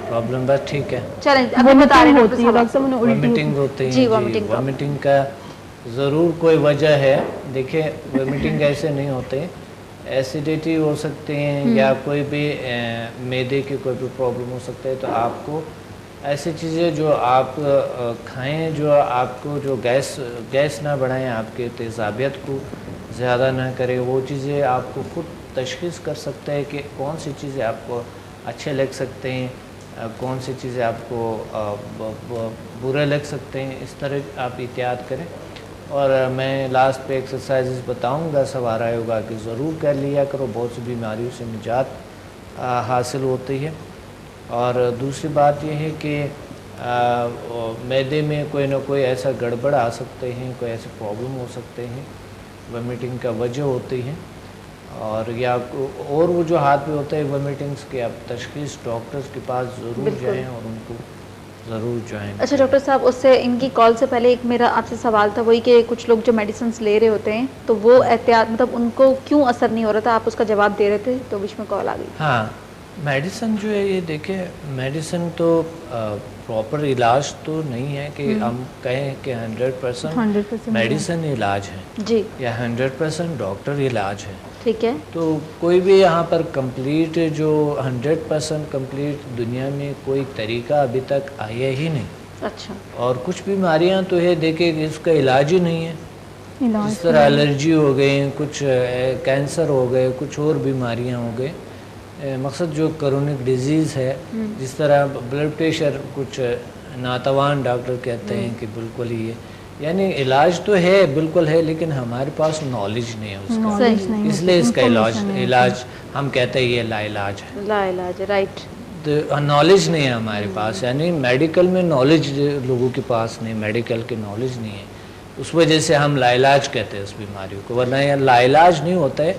[SPEAKER 1] پرابلم بس ٹھیک ہے.
[SPEAKER 2] چلیں ابھی بتا رہے ہیں
[SPEAKER 1] وامٹنگ ہوتی ہے.
[SPEAKER 2] جی
[SPEAKER 1] وامٹنگ کا ضرور کوئی وجہ ہے. دیکھیں وامٹنگ ایسے نہیں ہوتے، ایسیڈیٹی ہو سکتے ہیں یا کوئی بھی معدے کی کوئی بھی پرابلم ہو سکتا ہے. تو آپ کو ایسی چیزیں جو آپ کھائیں جو آپ کو جو گیس نہ بڑھائیں، آپ کے تیزابیت کو زیادہ نہ کرے، وہ چیزیں آپ کو خود تشخیص کر سکتا ہے کہ کون سی چیزیں آپ کو اچھے لگ سکتے ہیں، کون سی چیزیں آپ کو برے لگ سکتے ہیں. اس طرح آپ احتیاط کریں. اور میں لاسٹ پہ ایکسرسائزز بتاؤں گا، سوارا یوگا کی ضرور کر لیا کرو، بہت سی بیماریوں سے نجات حاصل ہوتی ہے. اور دوسری بات یہ ہے کہ معدے میں کوئی نہ کوئی ایسا گڑبڑ آ سکتے ہیں، کوئی ایسے پرابلم ہو سکتے ہیں، ومیٹنگ کا وجہ ہوتی ہے. اور یا اور وجوہات بھی ہوتے ہیں ومیٹنگس کے. آپ تشخیص ڈاکٹرز کے پاس ضرور جائیں اور ان کو ضرور جوائن.
[SPEAKER 2] اچھا ڈاکٹر صاحب اس سے ان کی کال سے پہلے ایک میرا آپ سے سوال تھا، وہی کہ کچھ لوگ جو میڈیسنس لے رہے ہوتے ہیں تو وہ احتیاط مطلب ان کو کیوں اثر نہیں ہو رہا تھا، آپ اس کا جواب دے رہے تھے تو بیچ میں کال آ گئی.
[SPEAKER 1] ہاں میڈیسن جو ہے یہ دیکھیں میڈیسن تو پراپر علاج تو نہیں ہے کہ ہم کہیں کہ 100% میڈیسن علاج ہے
[SPEAKER 2] جی
[SPEAKER 1] یا 100% ڈاکٹر علاج ہے.
[SPEAKER 2] ٹھیک ہے.
[SPEAKER 1] تو کوئی بھی یہاں پر کمپلیٹ جو 100% کمپلیٹ دنیا میں کوئی طریقہ ابھی تک آیا ہی نہیں.
[SPEAKER 2] اچھا.
[SPEAKER 1] اور کچھ بیماریاں تو ہے دیکھیں کہ اس کا علاج ہی نہیں ہے. اس طرح الرجی ہو گئی، کچھ کینسر ہو گئے، کچھ اور بیماریاں ہو گئے. مقصد جو کرونک ڈیزیز ہے، جس طرح بلڈ پریشر کچھ ناتوان ڈاکٹر کہتے ہیں کہ بالکل ہی ہے، یعنی علاج تو ہے بالکل ہے لیکن ہمارے پاس نالج نہیں ہے اس کا. اس لیے اس کا علاج ہم کہتے ہیں یہ لا علاج ہے.
[SPEAKER 2] لا علاج ہے. رائٹ.
[SPEAKER 1] تو نالج نہیں ہے ہمارے پاس، یعنی میڈیکل میں نالج لوگوں کے پاس نہیں، میڈیکل کی نالج نہیں ہے. اس وجہ سے ہم لا علاج کہتے ہیں اس بیماریوں کو، ورنہ یہ لا علاج نہیں ہوتا ہے.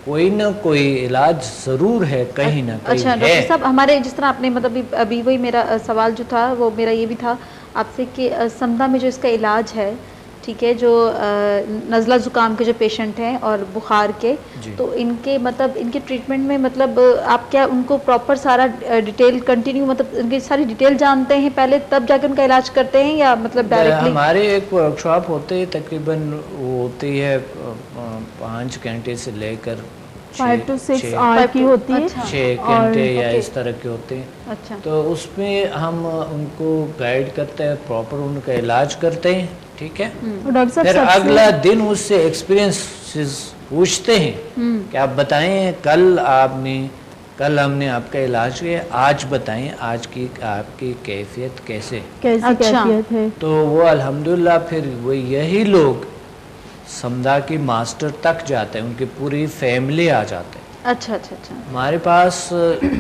[SPEAKER 1] کوئی نہ کوئی علاج ضرور ہے کہیں نہ کہیں.
[SPEAKER 2] اچھا ڈاکٹر صاحب ہمارے جس طرح آپ نے مطلب ابھی وہی میرا سوال جو تھا وہ میرا یہ بھی تھا آپ سے کہ سمدہ میں جو اس کا علاج ہے، ٹھیک ہے، جو نزلہ زکام کے جو پیشنٹ ہیں اور بخار کے، تو ان کے مطلب ان کے ٹریٹمنٹ میں مطلب آپ کیا ان کو پراپر سارا ڈیٹیل کنٹینیو مطلب ان کی ساری ڈیٹیل جانتے ہیں پہلے تب جا کے ان کا علاج کرتے ہیں یا مطلب ڈائریکٹلی؟
[SPEAKER 1] ہمارے ایک ورک شاپ ہوتے ہیں تقریباً وہ ہوتی ہے 5 گھنٹے سے لے کر
[SPEAKER 4] 5 to 6 آور کی ہوتی ہے،
[SPEAKER 1] 6 گھنٹے یا اس طرح کے ہوتے ہیں.
[SPEAKER 2] اچھا. تو
[SPEAKER 1] اس میں ہم ان کو گائیڈ کرتے ہیں، پراپر ان کا علاج کرتے ہیں. ٹھیک ہے. پھر اگلا دن اس سے ایکسپیرینس پوچھتے ہیں کہ آپ بتائیں کل ہم نے آپ کا علاج کیا، آج بتائیں آج کی آپ کی کیفیت کیسے
[SPEAKER 4] ہے.
[SPEAKER 1] تو وہ الحمدللہ پھر وہ یہی لوگ سمدھا کی ماسٹر تک جاتے ہیں، ان کی پوری فیملی آ جاتے ہیں.
[SPEAKER 2] اچھا اچھا اچھا.
[SPEAKER 1] ہمارے پاس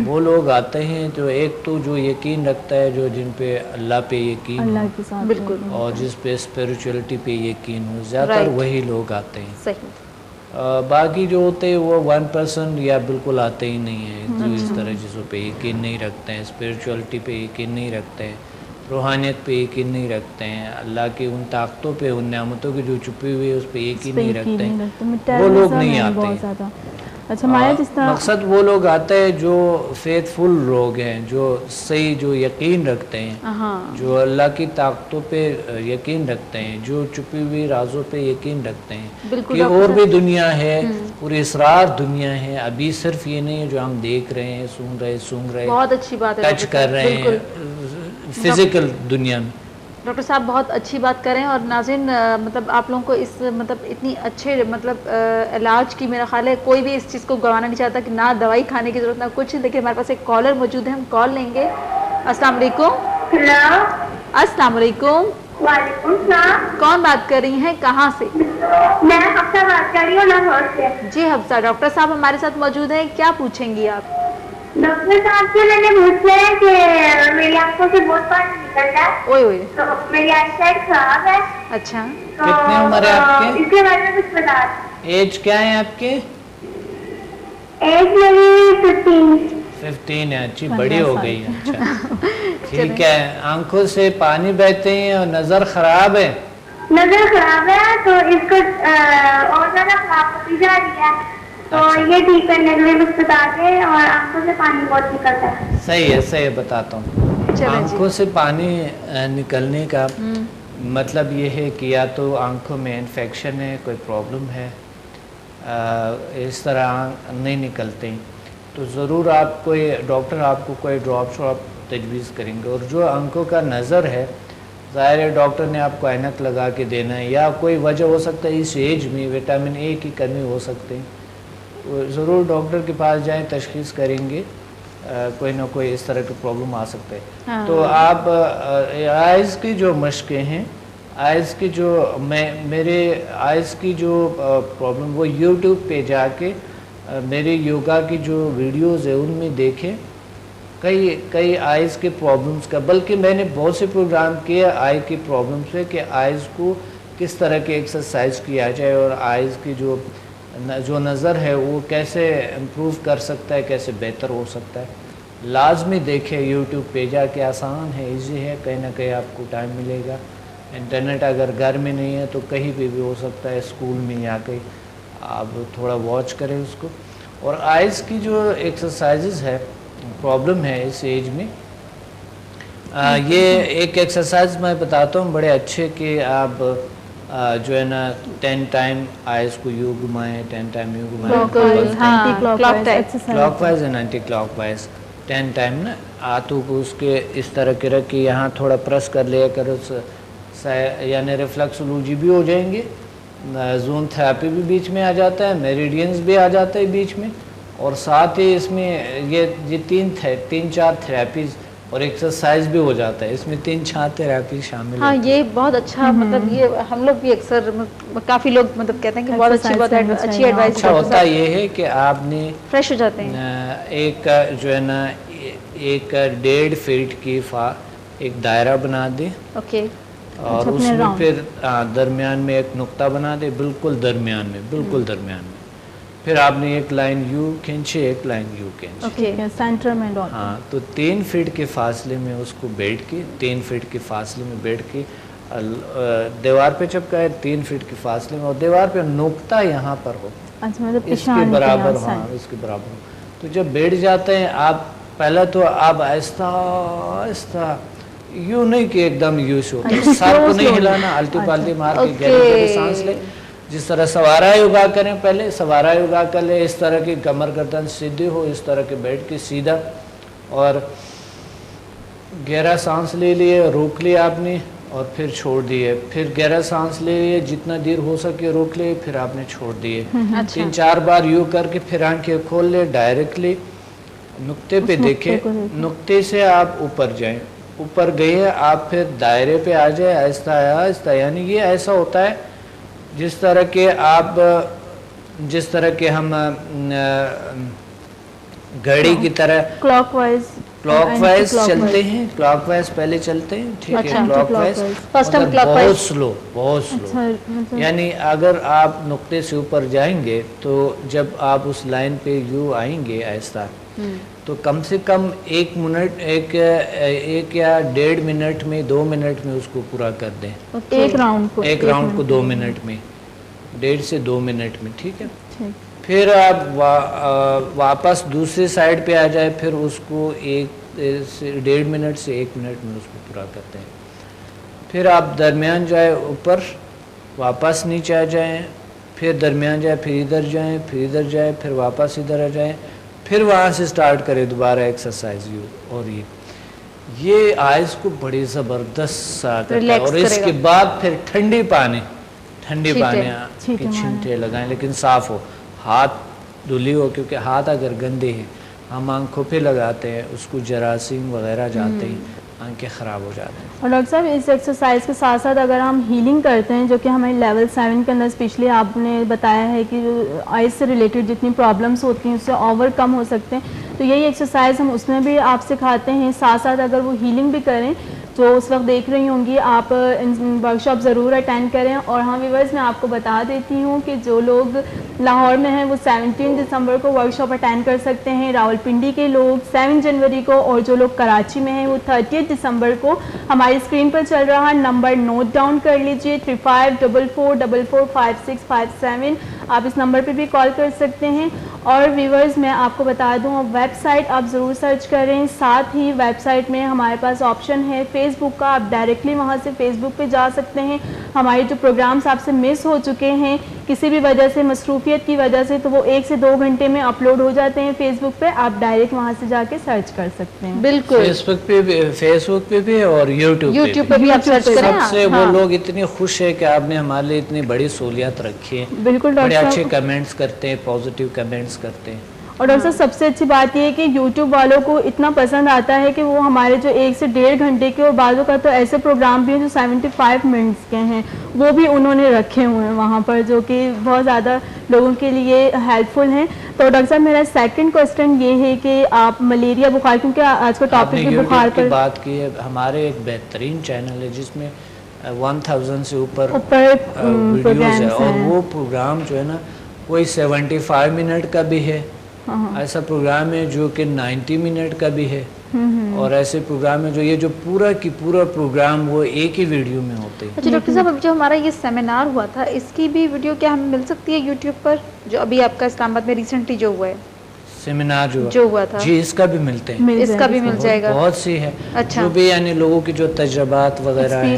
[SPEAKER 1] وہ لوگ آتے ہیں جو ایک تو جو یقین رکھتا ہے، جو جن پہ اللہ پہ یقین،
[SPEAKER 4] اللہ کے ساتھ
[SPEAKER 2] بالکل،
[SPEAKER 1] اور جس پہ اسپریچولیٹی پہ یقین ہو، زیادہ تر وہی لوگ آتے ہیں.
[SPEAKER 2] صحیح.
[SPEAKER 1] باقی جو ہوتے ہیں وہ 1% یا بالکل آتے ہی نہیں ہیں، جو اس طرح چیزوں پہ یقین نہیں رکھتے ہیں، اسپریچولیٹی پہ یقین نہیں رکھتے ہیں، روحانیت پہ یقین نہیں رکھتے ہیں، اللہ کی ان طاقتوں پہ، ان نعمتوں کی جو چھپی ہوئی ہے اس پہ یقین نہیں رکھتے ہیں، وہ لوگ نہیں آتے ہیں.
[SPEAKER 4] اچھا مایا جس طرح
[SPEAKER 1] مقصد وہ لوگ آتے ہیں جو فیتھ فل لوگ ہیں, جو صحیح, جو یقین رکھتے ہیں, جو اللہ کی طاقتوں پہ یقین رکھتے ہیں, جو چھپی ہوئی رازوں پہ یقین رکھتے ہیں کہ اور بھی دنیا ہے, پوری اسرار دنیا ہے, ابھی صرف یہ نہیں ہے جو ہم دیکھ رہے ہیں, سن رہے
[SPEAKER 2] بہت اچھی بات ہے,
[SPEAKER 1] ٹچ کر رہے ہیں فزیکل دنیا میں.
[SPEAKER 2] ڈاکٹر صاحب بہت اچھی بات کریں. اور ناظرین مطلب آپ لوگوں کو اس مطلب اتنی اچھے مطلب علاج کی میرا خیال ہے کوئی بھی اس چیز کو گنوانا نہیں چاہتا کہ نہ دوائی کھانے کی ضرورت نہ کچھ, لیکن ہمارے پاس ایک کالر موجود ہے, ہم کال لیں گے. السلام علیکم.
[SPEAKER 5] ہیلو.
[SPEAKER 2] السلام علیکم.
[SPEAKER 5] وعلیکم السلام.
[SPEAKER 2] کون بات کر رہی ہیں, کہاں سے؟
[SPEAKER 5] میں حفصہ بات کر رہی ہوں لاہور سے.
[SPEAKER 2] جی حفصہ, ڈاکٹر صاحب ہمارے ساتھ موجود ہیں, کیا پوچھیں گی آپ؟
[SPEAKER 5] ڈاکٹر صاحب سے میں نے پوچھنا ہے کہ میری آنکھوں سے بہت پانی نکلتا ہے.
[SPEAKER 2] اوئے اوئے.
[SPEAKER 5] تو میری آئی سائٹ خراب ہے.
[SPEAKER 2] اچھا.
[SPEAKER 1] کتنے عمر ہے آپ کے؟
[SPEAKER 5] اس کے بارے میں کچھ بتا دیں.
[SPEAKER 1] ایج کیا ہے آپ کے؟
[SPEAKER 5] ایج میری
[SPEAKER 1] 15 ہے. اچھی بڑی ہو گئی ہے. اچھا ٹھیک ہے. آنکھوں سے پانی بہتے ہیں اور نظر خراب ہے.
[SPEAKER 5] نظر خراب ہے تو اس کو اور زیادہ خراب ہوتی جا رہی ہے, تو یہ ٹھیک کرنے کے لیے کچھ بتا دیں. اور آنکھوں سے پانی بہت نکلتا ہے.
[SPEAKER 1] صحیح ہے, صحیح بتاتا ہوں. آنکھوں سے پانی نکلنے کا مطلب یہ ہے کہ یا تو آنکھوں میں انفیکشن ہے, کوئی پرابلم ہے, اس طرح نہیں نکلتے تو ضرور آپ کوئی ڈاکٹر آپ کو کوئی ڈراپ شراپ تجویز کریں گے. اور جو آنکھوں کا نظر ہے ظاہر ہے ڈاکٹر نے آپ کو اینک لگا کے دینا ہے, یا کوئی وجہ ہو سکتا ہے اس ایج میں وٹامن اے کی کمی ہو سکتی ہے, ضرور ڈاکٹر کے پاس جائیں, تشخیص کریں گے, کوئی نہ کوئی اس طرح کی پرابلم آ سکتے ہے. تو آپ آئز کی جو مشقیں ہیں, آئز کی جو میرے آئز کی جو پرابلم وہ یوٹیوب پہ جا کے میرے یوگا کی جو ویڈیوز ہیں ان میں دیکھیں, کئی آئز کے پرابلمز کا, بلکہ میں نے بہت سے پروگرام کیے آئی کی پرابلمز پہ کہ آئز کو کس طرح کے ایکسرسائز کیا جائے اور آئز کی جو نظر ہے وہ کیسے امپروو کر سکتا ہے, کیسے بہتر ہو سکتا ہے. لازمی دیکھیں یوٹیوب پہ جا کے, آسان ہے, ایزی ہے, کہیں نہ کہیں آپ کو ٹائم ملے گا. انٹرنیٹ اگر گھر میں نہیں ہے تو کہیں پہ بھی ہو سکتا ہے, اسکول میں یا کہیں آپ تھوڑا واچ کریں اس کو. اور آئز کی جو ایکسرسائزز ہے پرابلم ہے اس ایج میں, یہ ایک ایکسرسائز میں بتاتا ہوں بڑے اچھے کہ آپ جو ہے نا 10 ٹائم آئز کو یوں گھمائیں, 10 ٹائم یوں گھمائیں, clockwise and anticlockwise 10 time نا. ہاتھوں کو اس کے اس طرح کے رکھ کے یہاں تھوڑا پریس کر لیا کرو, یعنی ریفلیکسولوجی بھی ہو جائیں گے, زون تھراپی بھی بیچ میں آ جاتا ہے, میریڈینز بھی آ جاتا ہے بیچ میں, اور ساتھ ہی اس میں یہ 3-4 تھراپیز اور ایکسرسائز بھی ہو جاتا ہے. اس میں 3-4 تھراپی شامل
[SPEAKER 2] ہاں, یہ بہت اچھا مطلب یہ ہم لوگ بھی اکثر کافی لوگ مطلب کہتے ہیں کہ بہت اچھی بات ہے, اچھی ایڈوائس.
[SPEAKER 1] اچھا ہوتا یہ ہے کہ آپ نے
[SPEAKER 2] فریش ہو جاتے ہیں.
[SPEAKER 1] ایک جو ہے نا 1.5 فٹ کی ایک دائرہ بنا دیں,
[SPEAKER 2] اوکے,
[SPEAKER 1] اور اس میں پھر درمیان میں ایک نقطہ بنا دے, بالکل درمیان میں, بالکل درمیان میں. پھر آپ نے ایک لائن یو کھینچے, ایک لائن یو کھینچے,
[SPEAKER 4] سینٹر میں.
[SPEAKER 1] ہاں, تو 3 فٹ کے فاصلے میں اس کو بیٹھ کے, 3 فٹ کے فاصلے میں بیٹھ کے دیوار پہ چپکائے 3 فٹ کے فاصلے میں, اور دیوار پہ نقطہ یہاں پر ہو, اس کے برابر, ہاں اس کے برابر ہو. تو جب بیٹھ جاتے ہیں آپ, پہلا تو آپ آہستہ آہستہ, یوں نہیں کہ ایک دم یوں سے ہوتا, سر کو نہیں ہلانا, الٹی پالٹی مار کے گہری گہری سانس لے. جس طرح سوارا یوگا کریں, پہلے سوارا یوگا کر لیں, اس طرح کی کمر گردن سیدھی ہو, اس طرح کے بیٹھ کے سیدھا, اور گہرا سانس لے لیے, روک لیا آپ نے, اور پھر چھوڑ دیے, پھر گہرا سانس لے لیے, جتنا دیر ہو سکے روک لے, پھر آپ نے چھوڑ دیے. 3-4 بار یوں کر کے پھر آنکھیں کھول لے, ڈائریکٹلی نقطے پہ دیکھیں, نقطے سے آپ اوپر جائیں, اوپر گئے آپ پھر دائرے پہ آ جائے آہستہ آہستہ. یعنی یہ ایسا ہوتا ہے جس طرح کہ ہم گھڑی کی طرح کلاک وائز چلتے ہیں, کلاک وائز پہلے چلتے ہیں, ٹھیک ہے, کلاک وائز بہت سلو, بہت سلو. یعنی اگر آپ نقطے سے اوپر جائیں گے تو جب آپ اس لائن پہ یوں آئیں گے آہستہ, تو کم سے کم 1 منٹ, ایک یا 1.5 منٹ میں, 2 منٹ میں اس کو پورا کر دیں. ایک راؤنڈ کو 2 منٹ میں, 1.5 سے 2 منٹ میں, ٹھیک ہے. پھر آپ واپس دوسری سائڈ پہ آ جائے, پھر اس کو 1.5 منٹ سے 1 منٹ میں اس کو پورا کرتے ہیں. پھر آپ درمیان جائے اوپر, واپس نیچے آ جائیں, پھر درمیان جائے, پھر ادھر جائیں, پھر ادھر جائیں, پھر واپس ادھر آ جائیں, پھر وہاں سے سٹارٹ کریں دوبارہ ایکسرسائز. اور یہ آئز کو بڑی زبردست کرتا ہے. اور اس کے بعد پھر ٹھنڈی پانی کی چھینٹے لگائیں, لیکن صاف ہو, ہاتھ دھلی ہو, کیونکہ ہاتھ اگر گندے ہیں ہم آنکھوں پہ لگاتے ہیں اس کو جراثیم وغیرہ جاتے ہیں, آنکھیں خراب ہو جاتے ہیں.
[SPEAKER 4] اور ڈاکٹر صاحب اس ایکسرسائز کے ساتھ ساتھ اگر ہم ہیلنگ کرتے ہیں, جو کہ ہمارے لیول 7 کے اندر اسپیشلی آپ نے بتایا ہے کہ آئز سے ریلیٹڈ جتنی پرابلمس ہوتی ہیں اس سے اوور کم ہو سکتے ہیں, تو یہی ایکسرسائز ہم اس میں بھی آپ سکھاتے ہیں. ساتھ ساتھ اگر وہ ہیلنگ بھی کریں, جو اس وقت دیکھ رہی ہوں گی, آپ ورک شاپ ضرور اٹینڈ کریں. اور ہاں ویورز, میں آپ کو بتا دیتی ہوں کہ جو لوگ لاہور میں ہیں وہ 17 دسمبر کو ورک شاپ اٹینڈ کر سکتے ہیں, راولپنڈی کے لوگ 7 جنوری کو, اور جو لوگ کراچی میں ہیں وہ 30 دسمبر کو. ہماری اسکرین پر چل رہا نمبر نوٹ ڈاؤن کر لیجئے, 3544445657. آپ اس نمبر پہ بھی کال کر سکتے ہیں. اور ویورز, میں آپ کو بتا دوں ویب سائٹ آپ ضرور سرچ کریں. ساتھ ہی ویب سائٹ میں ہمارے پاس آپشن ہے فیس بک کا, آپ ڈائریکٹلی وہاں سے فیس بک پہ جا سکتے ہیں. ہمارے جو پروگرامز آپ سے مس ہو چکے ہیں کسی بھی وجہ سے, مصروفیت کی وجہ سے, تو وہ 1 سے 2 گھنٹے میں اپلوڈ ہو جاتے ہیں فیس بک پہ. آپ ڈائریکٹ وہاں سے جا کے سرچ کر سکتے ہیں.
[SPEAKER 2] بالکل,
[SPEAKER 1] فیس بک پہ بھی اور یوٹیوب
[SPEAKER 2] پہ بھی آپ سرچ کریں.
[SPEAKER 1] سب سے وہ لوگ اتنے خوش ہیں کہ آپ نے ہمارے لیے اتنی بڑی سہولیات رکھی ہے.
[SPEAKER 4] بالکل,
[SPEAKER 1] بڑے اچھے کمنٹس کرتے ہیں, پازیٹیو کمنٹس کرتے ہیں.
[SPEAKER 4] اور ڈاکٹر صاحب سب سے اچھی بات یہ ہے کہ یوٹیوب والوں کو اتنا پسند آتا ہے کہ وہ ہمارے جو 1 سے 1.5 گھنٹے کے, اور بعضوں کا تو ایسے پروگرام بھی ہیں جو 75 منٹس کے ہیں, وہ بھی انہوں نے رکھے ہوئے ہیں وہاں پر, جو کہ بہت زیادہ لوگوں کے لیے ہیلپ فل ہیں. تو ڈاکٹر صاحب میرا سیکنڈ کوسچن یہ ہے کہ آپ ملیریا بخار, کیونکہ آج کا ٹاپک بھی بخار پر
[SPEAKER 1] بات کی ہے, ہمارے ایک بہترین چینل ہے جس میں 1000 سے اوپر ویڈیوز ہے, اور وہ پروگرام جو ہے نا کوئی 75 منٹ کا بھی ہے, ایسا پروگرام ہے جو کہ 90 منٹ کا بھی ہے, اور ایسے پروگرام ہے جو یہ جو پورا کی پورا پروگرام وہ ایک ہی ویڈیو میں ہوتے ہیں.
[SPEAKER 2] اچھا ڈاکٹر صاحب, اب جو ہمارا یہ سیمینار ہوا تھا اس کی بھی ویڈیو کیا ہمیں مل سکتی ہے یوٹیوب پر, جو ابھی آپ کا اسلام آباد میں ریسنٹلی جو ہوا ہے
[SPEAKER 1] سیمینار جو ہوا تھا؟ جی, اس کا بھی ملتے ہیں,
[SPEAKER 2] اس کا بھی مل جائے گا.
[SPEAKER 1] بہت سی ہے جو بھی یعنی لوگوں کی جو تجربات وغیرہ ہیں,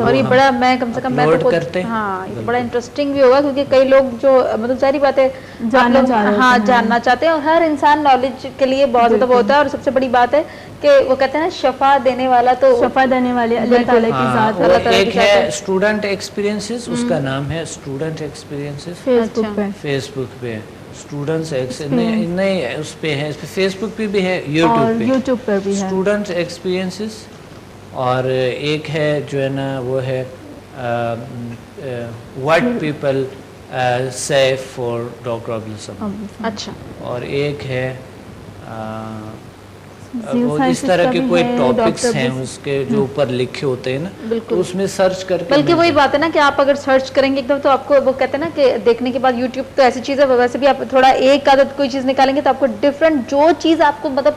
[SPEAKER 2] اور یہ بڑا, میں کم سے کم میں تو
[SPEAKER 1] کرتے ہیں.
[SPEAKER 2] ہاں, یہ بڑا انٹرسٹنگ بھی ہوگا, کیونکہ کئی لوگ جو مطلب ظاہری بات ہے جاننا چاہتے ہیں, اور ہر انسان نالج کے لیے بہت زیادہ ہوتا ہے. اور سب سے بڑی بات ہے کہ وہ کہتے ہیں نا شفا دینے والا, تو
[SPEAKER 4] شفا دینے والے اللہ تعالیٰ کی ذات.
[SPEAKER 1] ایک ہے اسٹوڈنٹ ایکسپیرینسز, اس کا نام ہے اسٹوڈنٹ ایکسپیرینسز, فیس بک پہ اسٹوڈنٹس نہیں, اس پہ ہے, اس پہ فیس بک پہ بھی ہے, یوٹیوب پہ بھی ہے اسٹوڈنٹ ایکسپیرینسز. اور ایک ہے جو ہے نا وہ ہے واٹ پیپل سے فار ڈاکٹر عبدالصمد.
[SPEAKER 2] اچھا,
[SPEAKER 1] اور ایک ہے اس طرح کے کوئی ٹاپکس ہیں اس کے جو اوپر لکھے ہوتے ہیں نا, اس میں سرچ کر کے.
[SPEAKER 2] بلکہ وہی بات ہے نا کہ آپ اگر سرچ کریں گے ایک دم, تو آپ کو وہ کہتے ہیں نا کہ دیکھنے کے بعد یوٹیوب تو ایسی چیز ہے, ویسے بھی آپ تھوڑا ایک عادت کوئی چیز نکالیں گے تو آپ کو ڈفرینٹ جو چیز آپ کو مطلب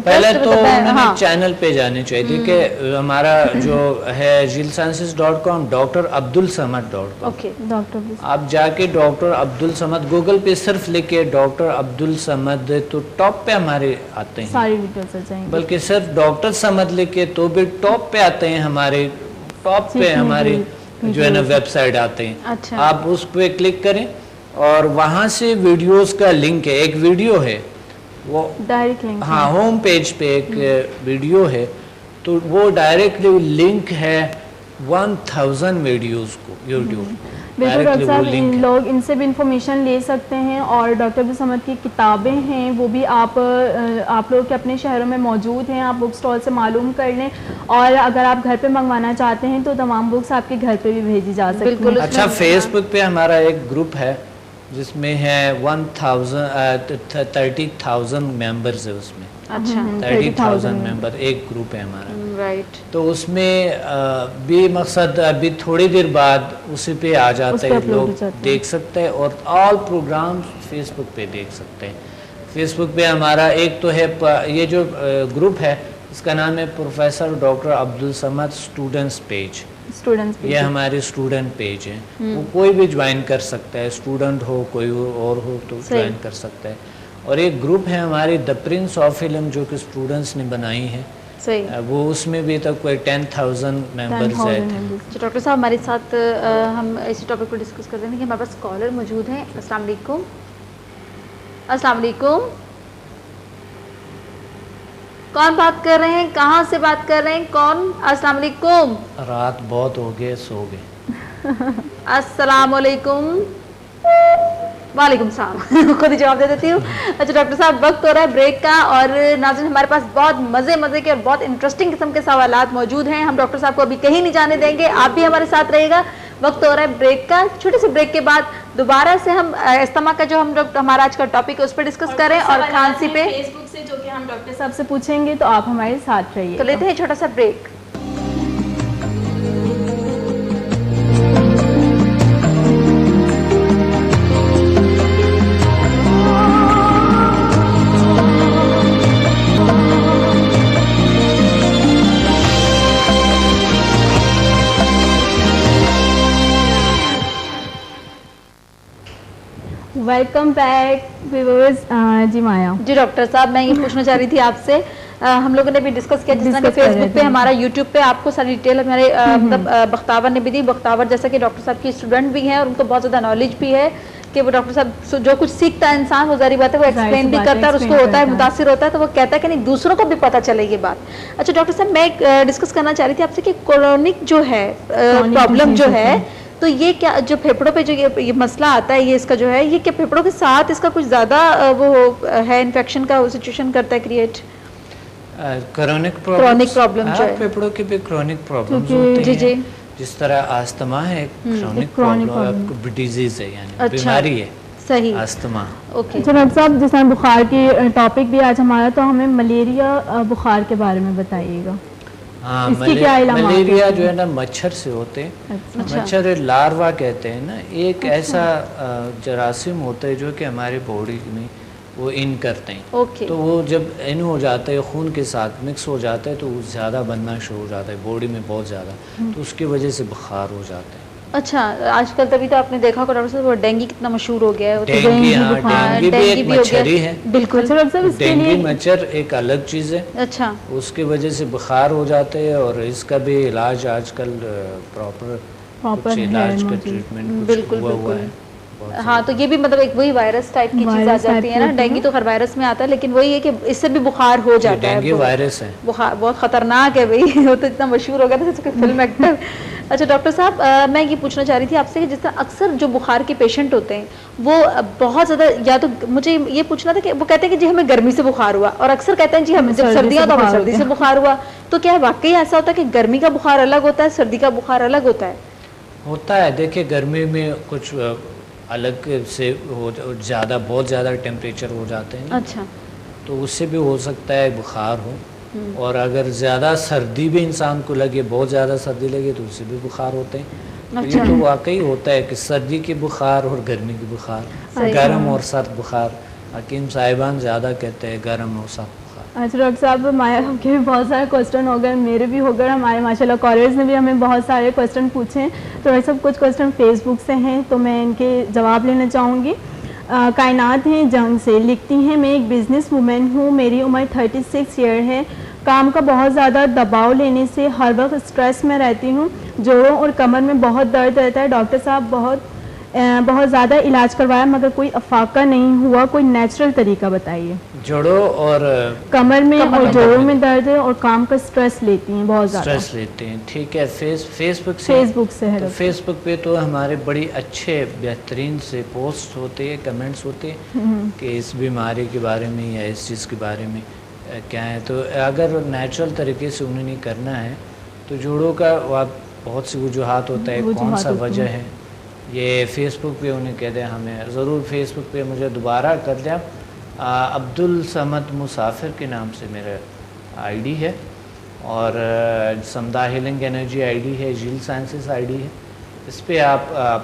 [SPEAKER 1] پہلے تو ہمیں چینل پہ جانے چاہیے کہ ہمارا جو ہے jilsciences.com, drabdulsamad.com, آپ جا کے ڈاکٹر عبدالصمد گوگل پہ صرف لکھ کے ڈاکٹر عبدالصمد, تو ٹاپ پہ ہمارے آتے ہیں. بلکہ صرف ڈاکٹر سمد لکھ کے تو بھی ٹاپ پہ آتے ہیں, ہمارے ٹاپ پہ ہماری جو ہے نا ویب سائٹ آتے ہیں. آپ اس پہ کلک کریں اور وہاں سے ویڈیوز کا لنک ہے, ایک ویڈیو ہے وہ ہاں ہوم پیج پہ ایک ویڈیو ہے, تو وہ ڈائریکٹلی لنک ہے 1000 ویڈیوز کو یوٹیوب.
[SPEAKER 4] بالکل ڈاکٹر صاحب, لوگ ان سے بھی انفارمیشن لے سکتے ہیں. اور ڈاکٹر عبدالصمد کی کتابیں ہیں وہ بھی آپ لوگ کے اپنے شہروں میں موجود ہیں, آپ بک اسٹال سے معلوم کر لیں. اور اگر آپ گھر پہ منگوانا چاہتے ہیں تو تمام بکس آپ کے گھر پہ بھی بھیجی جا سکتی ہیں.
[SPEAKER 1] اچھا, فیس بک پہ ہمارا ایک گروپ ہے جس میں ہے 30,000 ممبرز ہے, اس میں 30,000 ممبر ایک گروپ ہے ہمارا. تو اس میں بھی مقصد ابھی تھوڑی دیر بعد اسی پہ آ جاتے ہیں, لوگ دیکھ سکتے ہیں, اور آل پروگرام فیس بک پہ دیکھ سکتے ہیں. فیس بک پہ ہمارا ایک تو ہے یہ جو گروپ ہے اس کا نام ہے professor doctor Abdussamad students page,
[SPEAKER 4] students
[SPEAKER 1] یہ ہمارے اسٹوڈنٹ پیج ہیں, وہ کوئی بھی جوائن کر سکتا ہے, اسٹوڈنٹ ہو کوئی اور ہو تو جوائن کر سکتا ہے. اور ایک گروپ ہے ہماری دا پرنس آف علم جو کہ اسٹوڈنٹس نے بنائی ہے, وہ اس میں بھی تک کوئی 10,000 ممبرز ہیں.
[SPEAKER 2] ڈاکٹر صاحب ہمارے ساتھ ہم اسی ٹاپک پر ڈسکس کر رہے ہیں کہ ہمارے پاس کالر موجود ہیں. السلام علیکم. السلام علیکم, کون بات کر رہے ہیں, کہاں سے بات کر رہے ہیں, کون؟ السلام علیکم.
[SPEAKER 1] رات بہت ہو گئے, سو گئے.
[SPEAKER 2] السلام علیکم. وعلیکم السلام. خود ہی جواب دے دیتی ہوں. اچھا ڈاکٹر صاحب, وقت ہو رہا ہے بریک کا, اور ناظرین ہمارے پاس بہت مزے کے اور بہت انٹرسٹنگ قسم کے سوالات موجود ہیں. ہم ڈاکٹر صاحب کو ابھی کہیں نہیں جانے دیں گے, آپ بھی ہمارے ساتھ رہے گا. وقت ہو رہا ہے بریک کا. چھوٹے سے بریک کے بعد دوبارہ سے ہم استماع کا جو ہمارا آج کا ٹاپک ہے اس پہ ڈسکس کریں, اور کھانسی پہ
[SPEAKER 4] فیس بک سے جو کہ ہم ڈاکٹر صاحب سے پوچھیں گے, تو آپ ہمارے ساتھ رہیے.
[SPEAKER 2] تو لیتے ہیں چھوٹا سا بریک.
[SPEAKER 4] Welcome back viewers. جی مایا.
[SPEAKER 2] جی ڈاکٹر صاحب, میں یہ پوچھنا چاہ رہی تھی آپ سے, ہم لوگوں نے بھی ڈسکس کیا, جس طرح فیس بک پہ, ہمارا یوٹیوب پہ آپ کو ساری ڈیٹیل ہمارے مطلب بختاور نے بھی دی. بختاور جیسا کہ ڈاکٹر صاحب کی اسٹوڈنٹ بھی ہیں اور ان کو بہت زیادہ نالج بھی ہے کہ وہ ڈاکٹر صاحب جو کچھ سیکھتا ہے انسان, وہ ظاہری بات ہے وہ ایکسپلین بھی کرتا ہے, اور اس کو ہوتا ہے متاثر ہوتا ہے, تو وہ کہتا ہے کہ نہیں دوسروں کو بھی پتہ چلے یہ بات. اچھا ڈاکٹر صاحب, میں ڈسکس کرنا چاہ رہی تھی آپ سے کہ کرونک جو ہے پرابلم جو ہے, تو یہ کیا جو پھیپھڑوں پہ جو یہ مسئلہ آتا ہے, یہ اس کا جو ہے, یہ کیا پھیپھڑوں کے ساتھ اس کا کچھ زیادہ وہ ہے انفیکشن کا سچویشن کرتا ہے کریٹ؟
[SPEAKER 1] کرونک
[SPEAKER 2] پرابلم جو ہے,
[SPEAKER 1] پھیپھڑوں کی بھی کرونک پرابلمز ہوتی ہیں.
[SPEAKER 2] جی
[SPEAKER 1] جس طرح آستما ہے, کرونک پرابلم ڈیزیز ہے, یعنی بیماری ہے
[SPEAKER 2] صحیح
[SPEAKER 1] آستما.
[SPEAKER 2] اوکے.
[SPEAKER 4] اچھا ڈاکٹر صاحب, جس طرح بخار کی ٹاپک بھی آج ہمارا, تو ہمیں ملیریا بخار کے بارے میں بتائیے گا.
[SPEAKER 1] ہاں, ملیریا جو ہے نا مچھر سے ہوتے ہیں. مچھر لاروا کہتے ہیں نا, ایک ایسا جراثیم ہوتا ہے جو کہ ہمارے باڈی میں وہ ان کرتے ہیں. تو وہ جب ان ہو جاتا ہے, خون کے ساتھ مکس ہو جاتا ہے, تو وہ زیادہ بننا شروع ہو جاتا ہے باڈی میں بہت زیادہ, تو اس کی وجہ سے بخار ہو جاتا ہے.
[SPEAKER 2] اچھا, آج کل تبھی تو آپ نے دیکھا ہوگا ڈاکٹر صاحب وہ ڈینگی کتنا مشہور ہو گیا ہے.
[SPEAKER 1] ڈینگی بھی ایک مچھر ہی ہے.
[SPEAKER 2] بالکل.
[SPEAKER 1] ڈینگی مچھر ایک الگ چیز ہے.
[SPEAKER 2] اچھا,
[SPEAKER 1] اس کی وجہ سے بخار ہو جاتے ہیں, اور اس کا بھی علاج آج کل پراپر علاج کا ٹریٹمنٹ ہوا ہے.
[SPEAKER 2] ہاں, تو یہ بھی مطلب ایک وہی وائرس ٹائپ کی چیز آ جاتی ہے نا. ڈینگی تو ہر وائرس میں آتا ہے, لیکن وہی ہے کہ اس سے بھی بخار ہو جاتا ہے.
[SPEAKER 1] ڈینگی وائرس ہے,
[SPEAKER 2] بخار بہت خطرناک ہے بھائی, وہ تو اتنا مشہور ہو گیا تھا جیسے فلم ایکٹر. اچھا ڈاکٹر صاحب, میں یہ پوچھنا چاہ رہی تھی آپ سے کہ جس طرح اکثر جو بخار کے پیشنٹ ہوتے ہیں وہ بہت زیادہ, یا تو مجھے یہ پوچھنا تھا کہ وہ کہتے ہیں کہ جی ہمیں گرمی سے بخار ہوا, اور اکثر کہتے ہیں جی ہمیں جب سردیاں تو ہمیں سردی سے بخار ہوا. تو کیا واقعی ایسا ہوتا ہے کہ گرمی کا بخار الگ ہوتا ہے, سردی کا بخار الگ ہوتا ہے؟
[SPEAKER 1] ہوتا ہے. دیکھیں, گرمی میں کچھ الگ سے زیادہ بہت زیادہ ٹیمپریچر ہو جاتے ہیں.
[SPEAKER 2] اچھا,
[SPEAKER 1] تو اس سے بھی ہو سکتا ہے بخار ہو. اور اگر زیادہ سردی بھی انسان کو لگے, بہت زیادہ سردی لگے, تو اس سے بھی بخار ہوتے ہیں. یہ تو واقعی ہوتا ہے کہ سردی کی بخار اور گرمی کی بخار, گرم اور سرد بخار. حکیم صاحبان زیادہ کہتے ہیں گرم اور سرد بخار.
[SPEAKER 4] اچھا ڈاکٹر صاحب, مایا کے بھی بہت سارے کوسچن ہو گئے, میرے بھی ہو گئے, ہمارے ماشاء اللہ کالرز نے بھی ہمیں بہت سارے کوسچن پوچھے ہیں. تو یہ سب کچھ کوسچن فیس بک سے ہیں, تو میں ان کے جواب لینا چاہوں گی. کائنات ہیں جنگ سے لکھتی ہیں, میں ایک بزنس وومن ہوں, میری عمر 36 ایئر ہے. کام کا بہت زیادہ دباؤ لینے سے ہر وقت اسٹریس میں رہتی ہوں. جوڑوں اور کمر میں بہت درد رہتا ہے. ڈاکٹر صاحب بہت زیادہ علاج کروایا مگر کوئی افاقہ نہیں ہوا, کوئی نیچرل طریقہ بتائیے.
[SPEAKER 1] جوڑوں اور
[SPEAKER 4] کمر میں اور جوڑوں میں درد ہے, اور کام کا اسٹریس لیتی ہیں, بہت زیادہ
[SPEAKER 1] اسٹریس لیتے ہیں. ٹھیک ہے, فیس بک
[SPEAKER 4] سے ہے.
[SPEAKER 1] فیس بک پہ تو ہمارے بڑی اچھے بہترین سے پوسٹ ہوتے ہیں, کمنٹس ہوتے ہیں کہ اس بیماری کے بارے میں یا اس چیز کے بارے میں کیا ہے. تو اگر نیچرل طریقے سے انہوں نے کرنا ہے تو جوڑوں کا بہت سی وجوہات ہوتا ہے, کون سا وجہ ہے یہ فیس بک پہ انہیں کہہ دیں. ہمیں ضرور فیس بک پہ مجھے دوبارہ کر دیں. عبدالصمد مسافر کے نام سے میرا آئی ڈی ہے, اور سمدہ ہیلنگ انرجی آئی ڈی ہے, جیل سائنسز آئی ڈی ہے. اس پہ آپ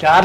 [SPEAKER 1] 4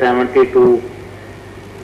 [SPEAKER 7] 72।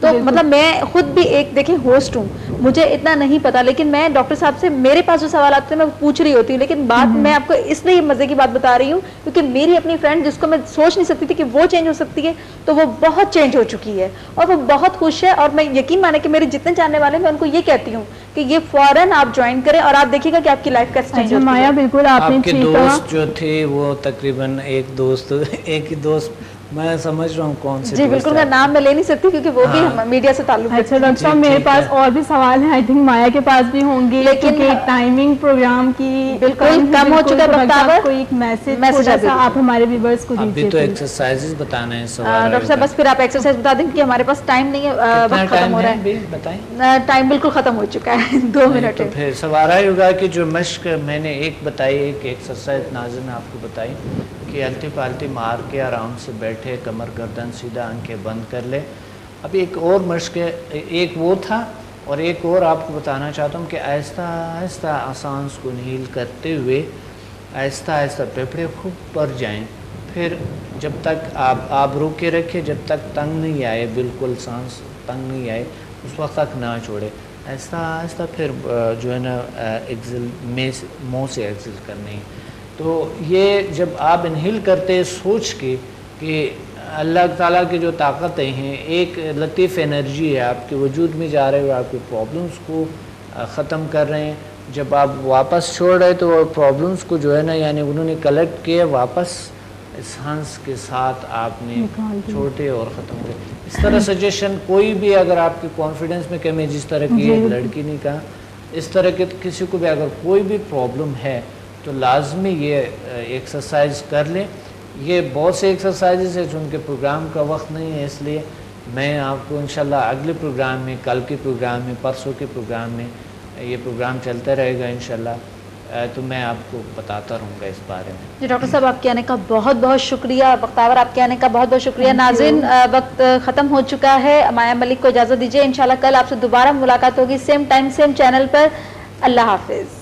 [SPEAKER 2] تو مطلب میں خود بھی ایک دیکھیں ہوسٹ ہوں, مجھے اتنا نہیں پتا, لیکن میں ڈاکٹر صاحب سے میرے پاس جو سوال آتے ہیں میں پوچھ رہی ہوتی ہوں, لیکن بات میں آپ کو اس لیے مزے کی بات بتا رہی ہوں کیونکہ میری اپنی فرینڈ جس کو میں سوچ نہیں سکتی تھی کہ وہ چینج ہو سکتی ہے, تو وہ بہت چینج ہو چکی ہے اور وہ بہت خوش ہے, اور میں یقین مانے کہ میرے جتنے جاننے والے میں ان کو یہ کہتی ہوں کہ یہ فوراً آپ جوائن کریں اور آپ دیکھیے گا کہ آپ کی لائف کا چینج ہوتا ہے.
[SPEAKER 4] بالکل
[SPEAKER 1] آپ کے دوست جو تھے وہ تقریباً ایک ہی دوست میں سمجھ رہا ہوں کون سے.
[SPEAKER 2] جی بالکل, میں نام میں لے نہیں سکتی کیونکہ وہ بھی میڈیا سے تعلق ہے.
[SPEAKER 4] اچھا ڈاکٹر صاحب میرے پاس اور بھی سوال ہیں, آئی تھنک مایا کے پاس بھی ہوں گے, لیکن ٹائمنگ پروگرام کی
[SPEAKER 2] بالکل کم ہو چکا ہے.
[SPEAKER 4] کوئی ایک میسج آپ ہمارے ویورز کو دیجیے.
[SPEAKER 1] ابھی تو ایکسرسائز بتانا ہے سوال.
[SPEAKER 2] ڈاکٹر صاحب بس پھر آپ ایکسرسائز بتا دیں کہ ہمارے پاس ٹائم نہیں ہے, وقت ختم ہو رہا ہے.
[SPEAKER 1] بتائیں,
[SPEAKER 2] ٹائم بالکل ختم ہو چکا ہے, 2 منٹ.
[SPEAKER 1] تو پھر سوال آئے ہوگا کہ جو مشق میں نے ایک بتائی, ایک ایکسرسائز ناظرین نے آپ کو بتائی کہ الٹی پالٹی مار کے آرام سے بیٹھے, کمر گردن سیدھا, آنکھیں بند کر لے. اب ایک اور مشق ہے, ایک وہ تھا اور ایک اور آپ کو بتانا چاہتا ہوں کہ آہستہ آہستہ سانس کو انہیل کرتے ہوئے آہستہ آہستہ پھیپھڑے خوب بھر جائیں. پھر جب تک آپ روکے رکھے, جب تک تنگ نہیں آئے, بالکل سانس تنگ نہیں آئے اس وقت تک نہ چھوڑے. آہستہ آہستہ پھر جو ہے نا ایکزل منہ سے ایکزل کرنی. تو یہ جب آپ انہیل کرتے سوچ کے کہ اللہ تعالیٰ کی جو طاقتیں ہیں, ایک لطیف انرجی ہے آپ کے وجود میں جا رہے ہو, آپ کے پرابلمس کو ختم کر رہے ہیں. جب آپ واپس چھوڑ رہے تو وہ پرابلمس کو جو ہے نا یعنی انہوں نے کلیکٹ کیا, واپس سانس کے ساتھ آپ نے چھوٹے اور ختم کر. اس طرح سجیشن کوئی بھی اگر آپ کے کانفیڈنس میں کمی, جس طرح کی ایک لڑکی نے کہا, اس طرح کے کسی کو بھی اگر کوئی بھی پرابلم ہے تو لازمی یہ ایکسرسائز کر لیں. یہ بہت سے ایکسرسائزز ہیں چونکہ پروگرام کا وقت نہیں ہے, اس لیے میں آپ کو انشاءاللہ اگلے پروگرام میں, کل کے پروگرام میں, پرسوں کے پروگرام میں, یہ پروگرام چلتا رہے گا انشاءاللہ, تو میں آپ کو بتاتا رہوں گا اس بارے میں.
[SPEAKER 2] جی ڈاکٹر صاحب آپ کے آنے کا بہت بہت شکریہ. بختاور آپ کے آنے کا بہت بہت شکریہ. ناظرین وقت ختم ہو چکا ہے, مایا ملک کو اجازت دیجیے. انشاءاللہ کل آپ سے دوبارہ ملاقات ہوگی, سیم ٹائم سیم چینل پر. اللہ حافظ.